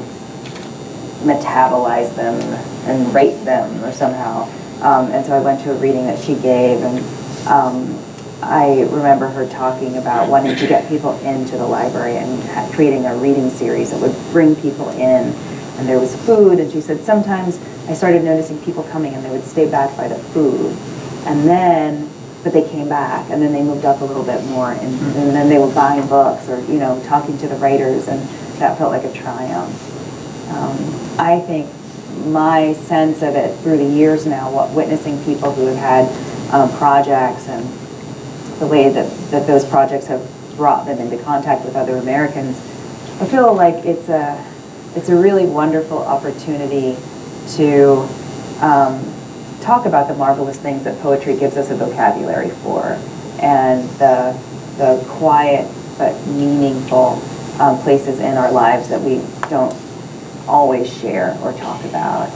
metabolize them and rate them or somehow. And so I went to a reading that she gave, and I remember her talking about wanting to get people into the library and creating a reading series that would bring people in. And there was food, and she said sometimes I started noticing people coming and they would stay back by the food. But they came back, and then they moved up a little bit more, and then they were buying books or, talking to the writers, and that felt like a triumph. I think my sense of it through the years now, witnessing people who have had projects and the way that those projects have brought them into contact with other Americans, I feel like it's a really wonderful opportunity to talk about the marvelous things that poetry gives us a vocabulary for, and the quiet but meaningful places in our lives that we don't always share or talk about.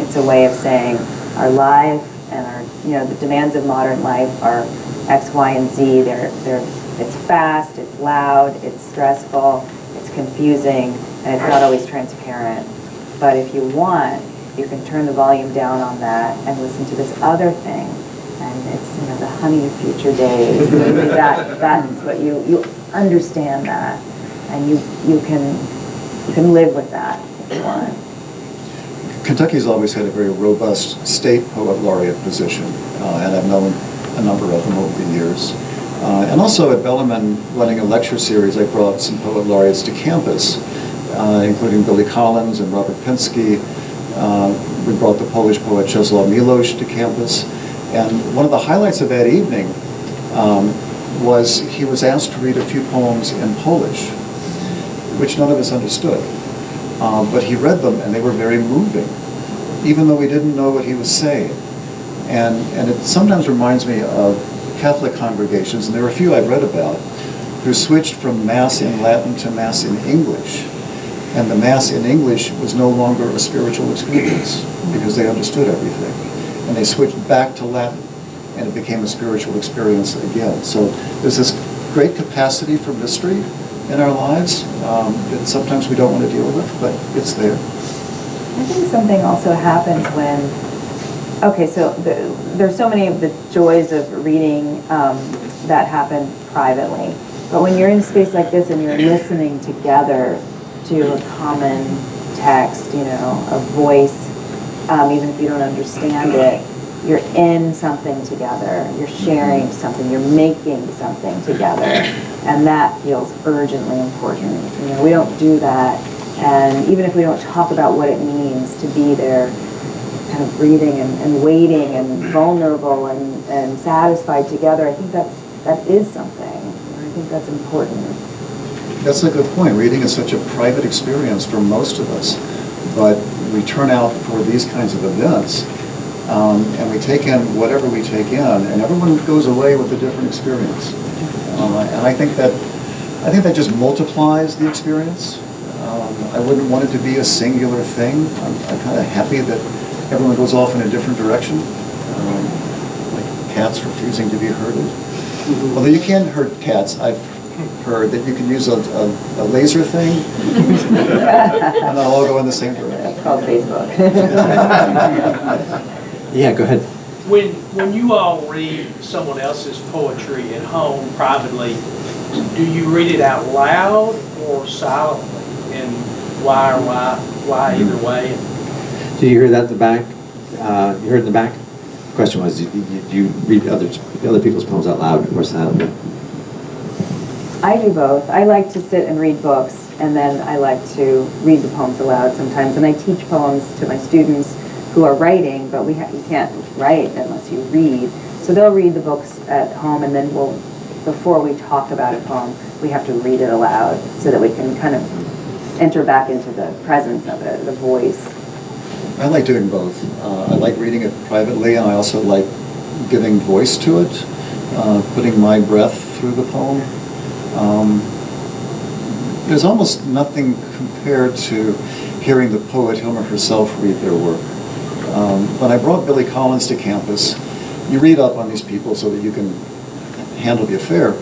It's a way of saying our life and our, the demands of modern life are X, Y, and Z. It's fast, it's loud, it's stressful, it's confusing, and it's not always transparent. But if you want, you can turn the volume down on that and listen to this other thing, and it's the honey of future days. That's what you understand that, and you can live with that if you want. Kentucky's always had a very robust state poet laureate position, and I've known a number of them over the years. And also at Bellarmine, running a lecture series, I brought some poet laureates to campus, including Billy Collins and Robert Pinsky. We brought the Polish poet Czesław Miłosz to campus. And one of the highlights of that evening was he was asked to read a few poems in Polish, which none of us understood. But he read them, and they were very moving, even though we didn't know what he was saying. And it sometimes reminds me of Catholic congregations, and there are a few I've read about, who switched from Mass in Latin to Mass in English. And the Mass in English was no longer a spiritual experience because they understood everything. And they switched back to Latin. and it became a spiritual experience again. So there's this great capacity for mystery in our lives that sometimes we don't want to deal with, but it's there. I think something also happens when, okay, so there's so many of the joys of reading that happen privately. But when you're in a space like this and you're listening together to a common text, you know, a voice, even if you don't understand it, you're in something together, you're sharing something, you're making something together, and that feels urgently important. You know, we don't do that, and even if we don't talk about what it means to be there, kind of breathing and waiting and vulnerable and satisfied together, I think that is something. I think that's important. That's a good point. Reading is such a private experience for most of us, but we turn out for these kinds of events, and we take in whatever we take in, and everyone goes away with a different experience. And I think that just multiplies the experience. I wouldn't want it to be a singular thing. I'm kind of happy that everyone goes off in a different direction, like cats refusing to be herded. Although you can herd cats, I've heard that you can use a laser thing, and they'll all go in the same direction. That's called Facebook. Yeah, go ahead. When you all read someone else's poetry at home privately, do you read it out loud or silently? And why or why either way? Did you hear that in the back? You heard in the back? The question was, do you read other people's poems out loud or silently? I do both. I like to sit and read books, and then I like to read the poems aloud sometimes. And I teach poems to my students who are writing, but you can't write unless you read. So they'll read the books at home, and then before we talk about a poem, we have to read it aloud so that we can kind of enter back into the presence of it, the voice. I like doing both. I like reading it privately, and I also like giving voice to it, putting my breath through the poem. There's almost nothing compared to hearing the poet him or herself read their work. When I brought Billy Collins to campus, you read up on these people so that you can handle the affair.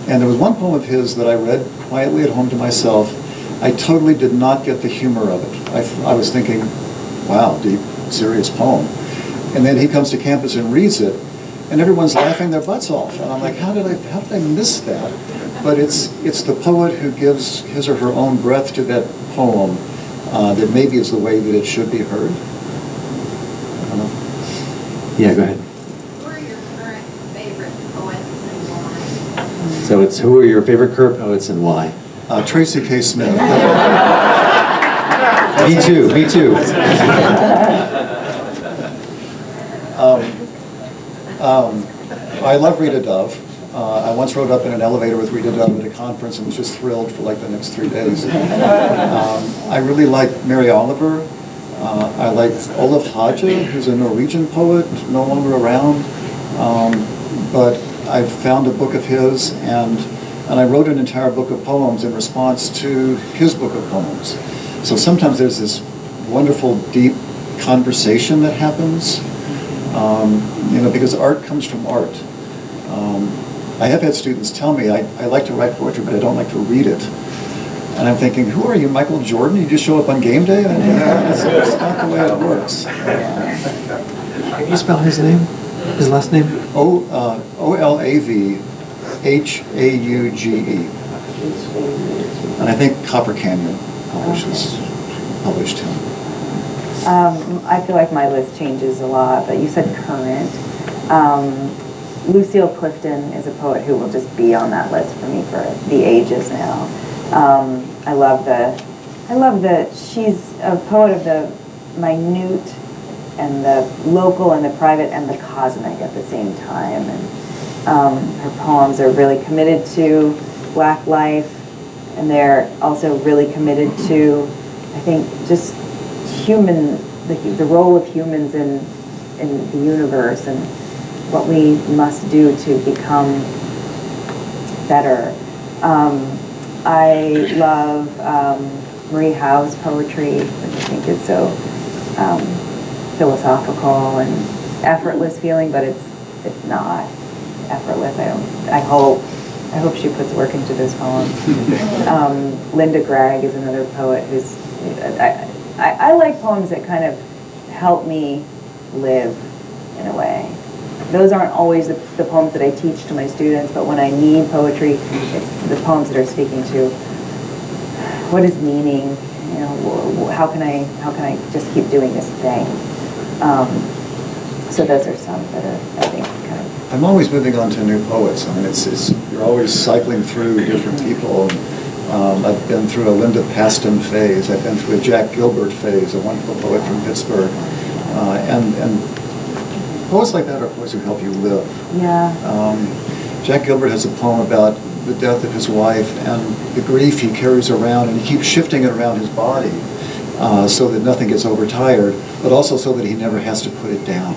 And there was one poem of his that I read quietly at home to myself. I totally did not get the humor of it. I was thinking, wow, deep, serious poem. And then he comes to campus and reads it, and everyone's laughing their butts off. And I'm like, how did I miss that? But it's the poet who gives his or her own breath to that poem that maybe is the way that it should be heard. I don't know. Yeah, go ahead. Who are your current favorite poets and why? So it's, who are your favorite current poets and why? Tracy K. Smith. Me too, me too. I love Rita Dove. I once rode up in an elevator with Rita Dove at a conference and was just thrilled for like the next 3 days. I really like Mary Oliver. I like Olaf Hadje, who's a Norwegian poet, no longer around. But I found a book of his, and I wrote an entire book of poems in response to his book of poems. So sometimes there's this wonderful, deep conversation that happens, because art comes from art. I have had students tell me, I like to write poetry, but I don't like to read it. And I'm thinking, who are you, Michael Jordan? You just show up on game day? And it's not the way it works. Can you spell his name? His last name? Olavhauge. And I think Copper Canyon published him. I feel like my list changes a lot, but you said current. Lucille Clifton is a poet who will just be on that list for me for the ages now. I love the, she's a poet of the minute and the local and the private and the cosmic at the same time. And her poems are really committed to Black life, and they're also really committed to, I think, just the role of humans in the universe and what we must do to become better. I love Marie Howe's poetry, which I think is so philosophical and effortless feeling, but it's it's not effortless. I hope she puts work into those poems. Linda Gregg is another poet who's, I like poems that kind of help me live in a way. Those aren't always the poems that I teach to my students, but when I need poetry, it's the poems that are speaking to what is meaning, you know, how can I just keep doing this thing? So those are some that are, I think, kind of. I'm always moving on to new poets. I mean, you're always cycling through different people. I've been through a Linda Paston phase. I've been through a Jack Gilbert phase, a wonderful poet from Pittsburgh. And poets like that are poets who help you live. Yeah. Jack Gilbert has a poem about the death of his wife and the grief he carries around, and he keeps shifting it around his body so that nothing gets overtired, but also so that he never has to put it down.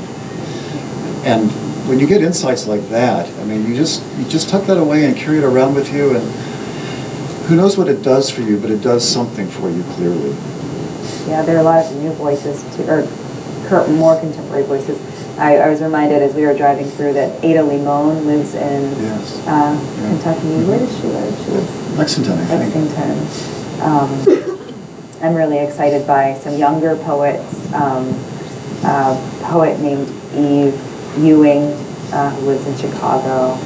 And when you get insights like that, I mean, you just tuck that away and carry it around with you, and who knows what it does for you, but it does something for you clearly. Yeah, there are a lot of new voices, more contemporary voices. I was reminded as we were driving through that Ada Limon lives in Kentucky. Where does she live? She lives Lexington, I think. Lexington. I'm really excited by some younger poets. A poet named Eve Ewing, who lives in Chicago.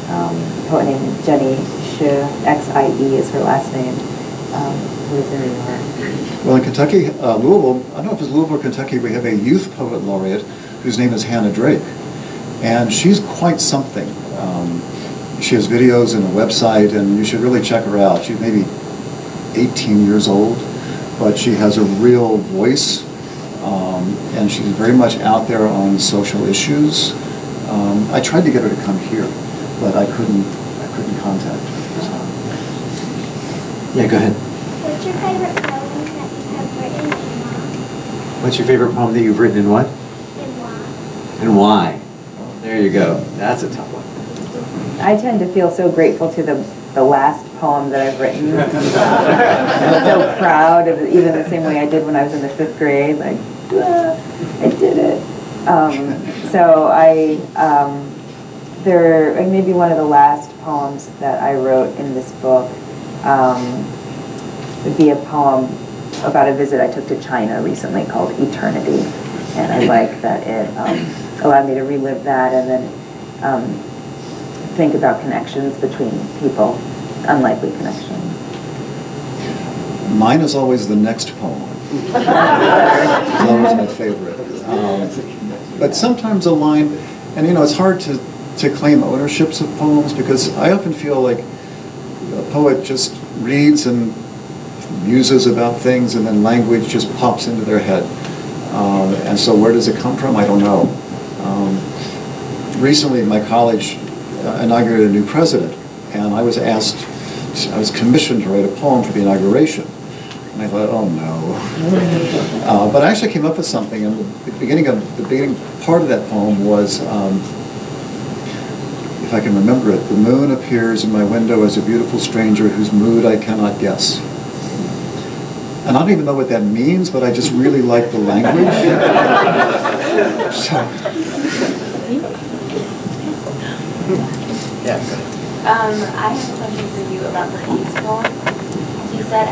A poet named Jenny Xie, Xie is her last name, who lives in New York. Well, in Kentucky, Louisville, I don't know if it's Louisville or Kentucky, we have a youth poet laureate whose name is Hannah Drake. And she's quite something. She has videos and a website, and you should really check her out. She's maybe 18 years old, but she has a real voice, and she's very much out there on social issues. I tried to get her to come here, but I couldn't contact her. So. Yeah, go ahead. What's your favorite poem that you have written and why? What's your favorite poem that you've written and what? And why? And why? There you go. That's a tough one. I tend to feel so grateful to the last poem that I've written. I'm so proud of it, even the same way I did when I was in the 5th grade, like, I did it. Maybe one of the last poems that I wrote in this book would be a poem about a visit I took to China recently called Eternity. And I like that it allowed me to relive that and then think about connections between people, unlikely connections. Mine is always the next poem. It's always my favorite. But sometimes a line, and you know, it's hard to claim ownerships of poems because I often feel like a poet just reads and muses about things and then language just pops into their head. And so where does it come from? I don't know. Recently my college inaugurated a new president, and I was commissioned to write a poem for the inauguration. And I thought, oh no. But I actually came up with something, and the beginning part of that poem was, if I can remember it, the moon appears in my window as a beautiful stranger whose mood I cannot guess. And I don't even know what that means, but I just really like the language. So. Yeah. I have a question for you about the peace poem. You said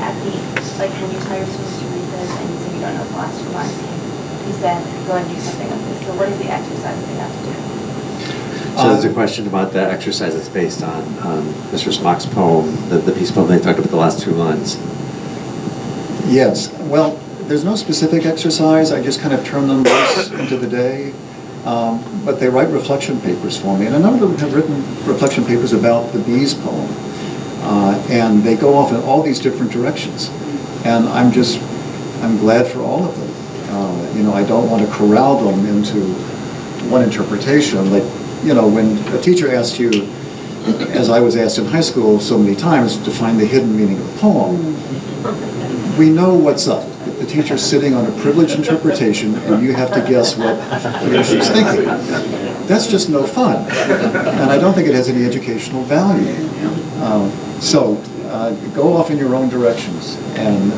when you tell your students to read this and you said you don't know the last 2 lines, you said go and do something with this. So what is the exercise that they have to do? So there's a question about the exercise that's based on Mr. Smock's poem, the peace poem they talked about the last 2 lines. Yes. Well, there's no specific exercise. I just kind of turn them loose into the day. But they write reflection papers for me, and a number of them have written reflection papers about the bees poem, and they go off in all these different directions, and I'm glad for all of them. I don't want to corral them into one interpretation. Like, when a teacher asks you, as I was asked in high school so many times, to find the hidden meaning of a poem, we know what's up. The teacher's sitting on a privileged interpretation, and you have to guess what he or she's thinking. That's just no fun, and I don't think it has any educational value. So go off in your own directions, and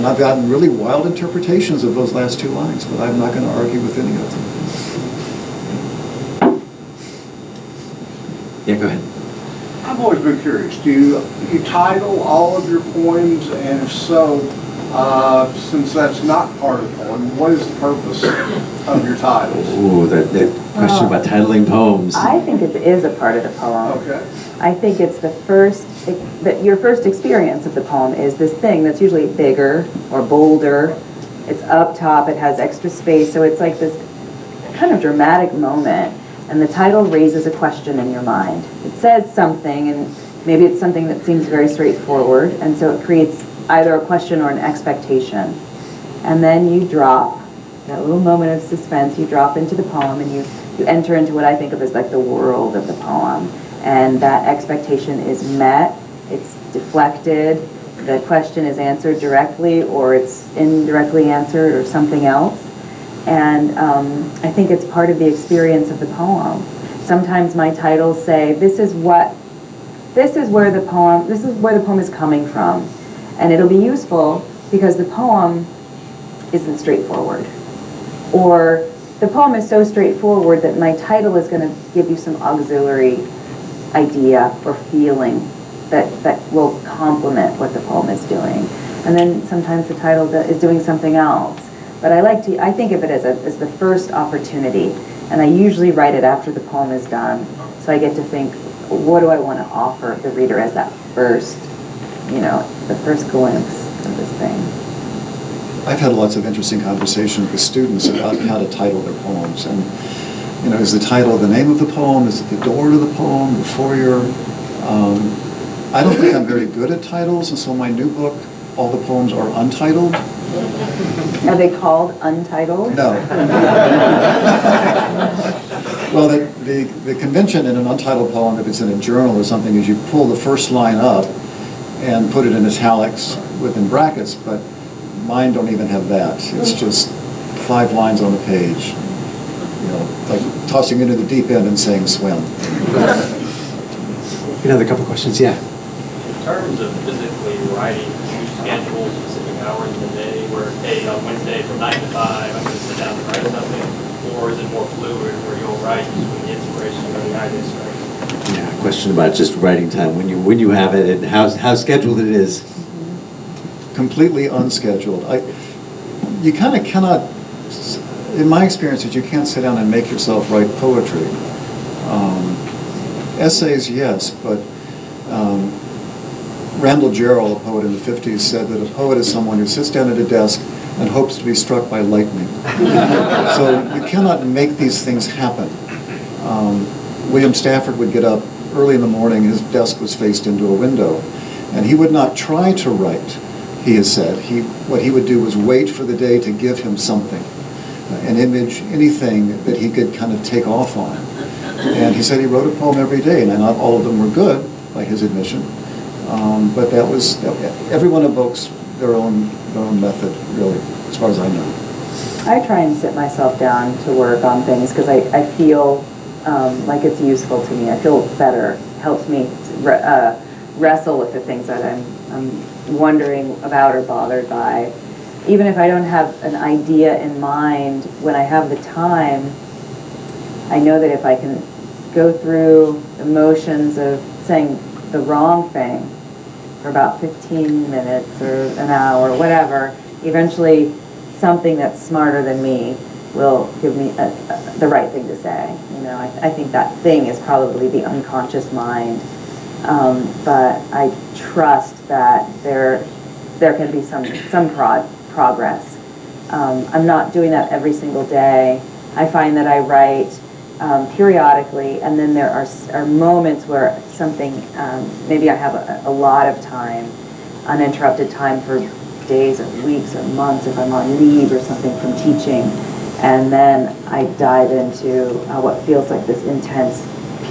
I've gotten really wild interpretations of those last 2 lines, but I'm not going to argue with any of them. Yeah, go ahead. I've always been curious, do you title all of your poems, and if so, since that's not part of the poem, what is the purpose of your titles? Ooh, that question about titling poems. I think it is a part of the poem. Okay. I think it's your first experience of the poem is this thing that's usually bigger or bolder. It's up top, it has extra space, so it's like this kind of dramatic moment, and the title raises a question in your mind. It says something, and maybe it's something that seems very straightforward, and so it creates either a question or an expectation. And then you drop that little moment of suspense, you drop into the poem, and you enter into what I think of as like the world of the poem. And that expectation is met, it's deflected, the question is answered directly, or it's indirectly answered, or something else. And I think it's part of the experience of the poem. Sometimes my titles say, this is where the poem is coming from. And it'll be useful because the poem isn't straightforward. Or the poem is so straightforward that my title is going to give you some auxiliary idea or feeling that will complement what the poem is doing. And then sometimes the title is doing something else. But I think of it as the first opportunity, and I usually write it after the poem is done. So I get to think, what do I want to offer the reader as that first, the first glimpse of this thing. I've had lots of interesting conversations with students about how to title their poems. And, is the title the name of the poem? Is it the door to the poem, the foyer? I don't think I'm very good at titles, and so in my new book, all the poems are untitled. Are they called untitled? No. Well, the convention in an untitled poem, if it's in a journal or something, is you pull the first line up and put it in italics within brackets, but mine don't even have that. It's just 5 lines on the page, like tossing into the deep end and saying swim. Another couple questions, yeah. In terms of physically writing, do you schedule specific hours in the day where, hey, on Wednesday from 9 to 5, I'm going to sit down and write something? Or is it more fluid where you'll write just when the inspiration or the idea strikes? Yeah, question about just writing time, when you have it and how scheduled it is. Completely unscheduled. You kind of cannot, in my experience, you can't sit down and make yourself write poetry. Essays, yes, but Randall Jarrell, a poet in the 50s, said that a poet is someone who sits down at a desk and hopes to be struck by lightning. So you cannot make these things happen. William Stafford would get up early in the morning, his desk was faced into a window, and he would not try to write, he has said. What he would do was wait for the day to give him something, an image, anything that he could kind of take off on. And he said he wrote a poem every day, and not all of them were good, by his admission, but everyone evokes their own method, really, as far as I know. I try and sit myself down to work on things because I feel like it's useful to me. I feel better, helps me wrestle with the things that I'm wondering about or bothered by. Even if I don't have an idea in mind, when I have the time, I know that if I can go through the motions of saying the wrong thing for about 15 minutes or an hour or whatever, eventually something that's smarter than me will give me the right thing to say. I think that thing is probably the unconscious mind, but I trust that there can be some progress. I'm not doing that every single day. I find that I write periodically, and then there are moments where something, maybe I have a lot of time, uninterrupted time for days or weeks or months if I'm on leave or something from teaching, and then I dive into what feels like this intense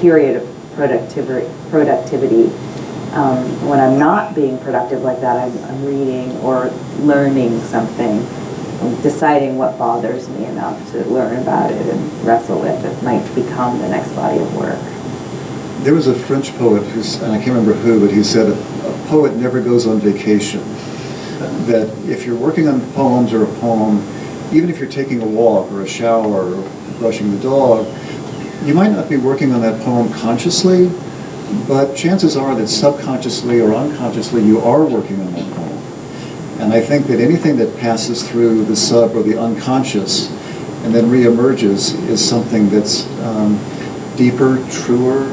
period of productivity. When I'm not being productive like that, I'm reading or learning something, deciding what bothers me enough to learn about it and wrestle with it might become the next body of work. There was a French poet, and I can't remember who, but he said a poet never goes on vacation. That if you're working on poems or a poem, even if you're taking a walk or a shower or brushing the dog, you might not be working on that poem consciously, but chances are that subconsciously or unconsciously you are working on that poem. And I think that anything that passes through the sub or the unconscious and then reemerges is something that's deeper, truer,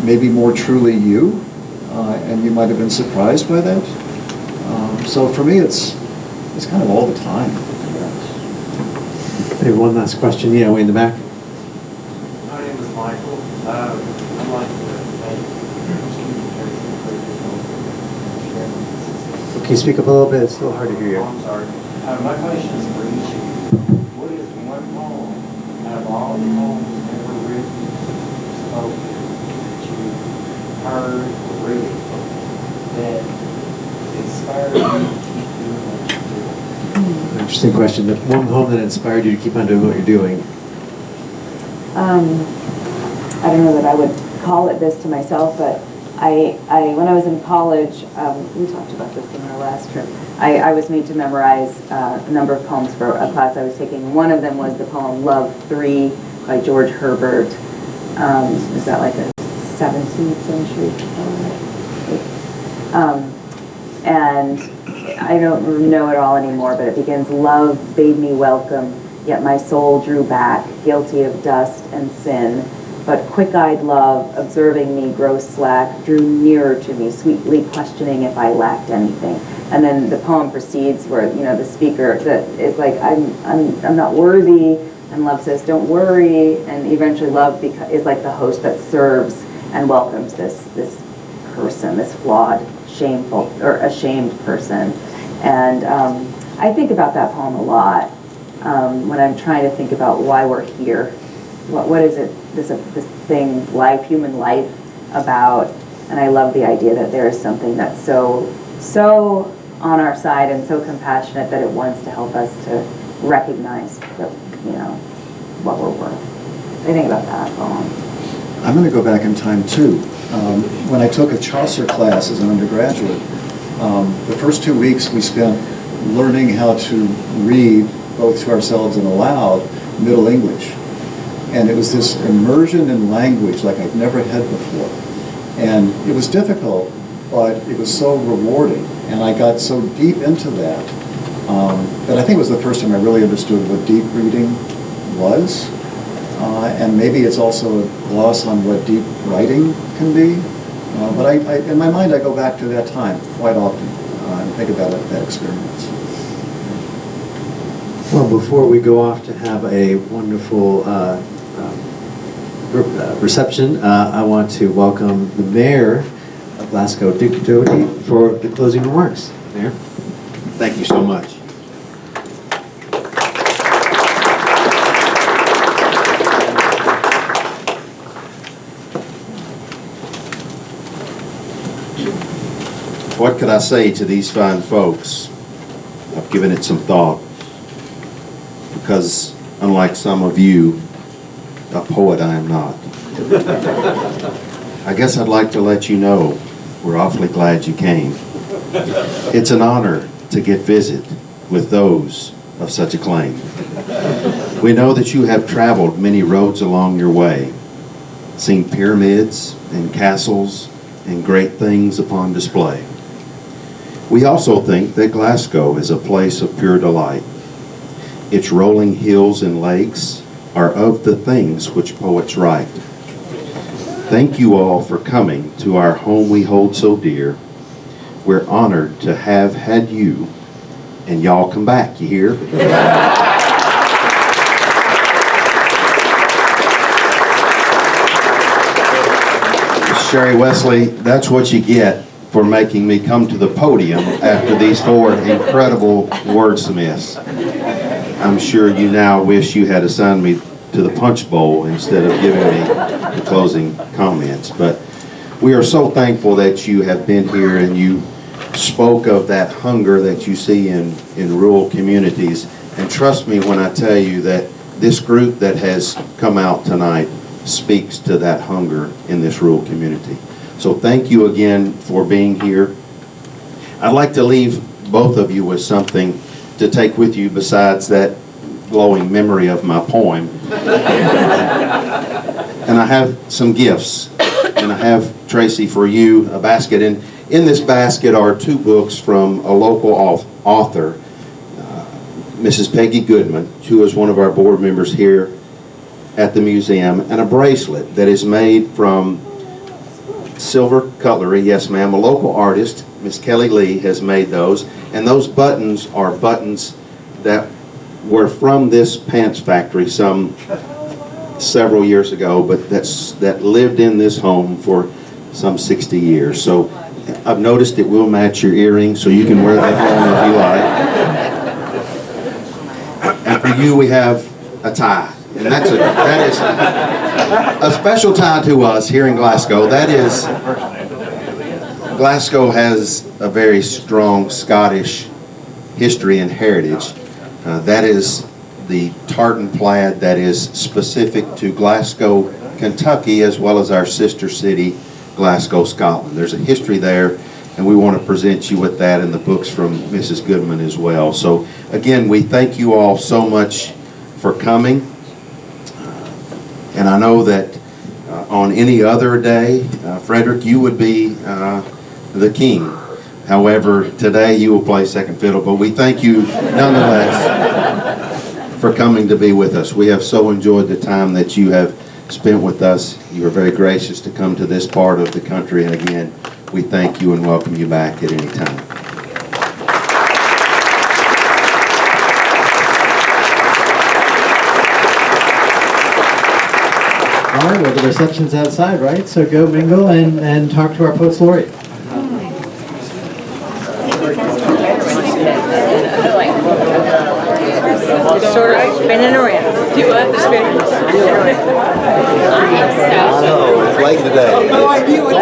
maybe more truly you, and you might have been surprised by that. So for me, it's kind of all the time. Maybe one last question. Yeah, way in the back. My name is Michael. I'd like to thank Can you speak up a little bit? It's a little hard to hear you. I'm sorry. My question is for each of you. What is one poem out of all the poems ever written, spoken, that you heard or read that inspired you to keep doing what you're doing? Interesting question. The one poem that inspired you to keep on doing what you're doing. I don't know that I would call it this to myself, but when I was in college, we talked about this in our last trip, I was made to memorize a number of poems for a class I was taking. One of them was the poem Love 3 by George Herbert. Is that like a 17th century poem? And I don't know it all anymore, but it begins, love bade me welcome, yet my soul drew back, guilty of dust and sin. But quick-eyed love, observing me grow slack, drew nearer to me, sweetly questioning if I lacked anything. And then the poem proceeds where, the speaker is like, I'm not worthy, and love says, don't worry. And eventually love is like the host that serves and welcomes this person, this flawed, shameful, or ashamed person. And I think about that poem a lot when I'm trying to think about why we're here. What is it, this thing, human life about? And I love the idea that there is something that's so on our side and so compassionate that it wants to help us to recognize that, what we're worth. I think about that poem. I'm going to go back in time too. When I took a Chaucer class as an undergraduate, the first 2 weeks we spent learning how to read, both to ourselves and aloud, Middle English. And it was this immersion in language like I'd never had before. And it was difficult, but it was so rewarding. And I got so deep into that, that I think it was the first time I really understood what deep reading was. And maybe it's also a gloss on what deep writing can be. But in my mind, I go back to that time quite often and think about that experience. Well, before we go off to have a wonderful reception, I want to welcome the Mayor of Glasgow, Dick Doty, for the closing remarks. Mayor? Thank you so much. What could I say to these fine folks? I've given it some thought, because unlike some of you, a poet I am not. I guess I'd like to let you know we're awfully glad you came. It's an honor to get visit with those of such acclaim. We know that you have traveled many roads along your way, seen pyramids and castles and great things upon display. We also think that Glasgow is a place of pure delight. Its rolling hills and lakes are of the things which poets write. Thank you all for coming to our home we hold so dear. We're honored to have had you, and y'all come back, you hear? Sherry Wesley, that's what you get for making me come to the podium after these four incredible wordsmiths. I'm sure you now wish you had assigned me to the punch bowl instead of giving me the closing comments. But we are so thankful that you have been here and you spoke of that hunger that you see in rural communities. And trust me when I tell you that this group that has come out tonight speaks to that hunger in this rural community. So thank you again for being here. I'd like to leave both of you with something to take with you besides that glowing memory of my poem. And I have some gifts. And I have, Tracy, for you, a basket. And in this basket are 2 books from a local author, Mrs. Peggy Goodman, who is one of our board members here at the museum, and a bracelet that is made from silver cutlery. Yes, ma'am. A local artist, Miss Kelly Lee, has made those. And those buttons are buttons that were from this pants factory several years ago, but that lived in this home for some 60 years. So I've noticed it will match your earrings, so you can wear that home if you like. And for you, we have a tie. And that is a special tie to us here in Glasgow. Glasgow has a very strong Scottish history and heritage. That is the tartan plaid that is specific to Glasgow, Kentucky, as well as our sister city, Glasgow, Scotland. There's a history there, and we want to present you with that in the books from Mrs. Goodman as well. So again, we thank you all so much for coming. And I know that on any other day, Frederick, you would be the king. However, today you will play second fiddle, but we thank you nonetheless for coming to be with us. We have so enjoyed the time that you have spent with us. You are very gracious to come to this part of the country, and again, we thank you and welcome you back at any time. All right, well, the reception's outside, right? So go mingle and talk to our Poets Laureate. Sort of spinning around. Do what? The spinning. I know, it's late today. No idea what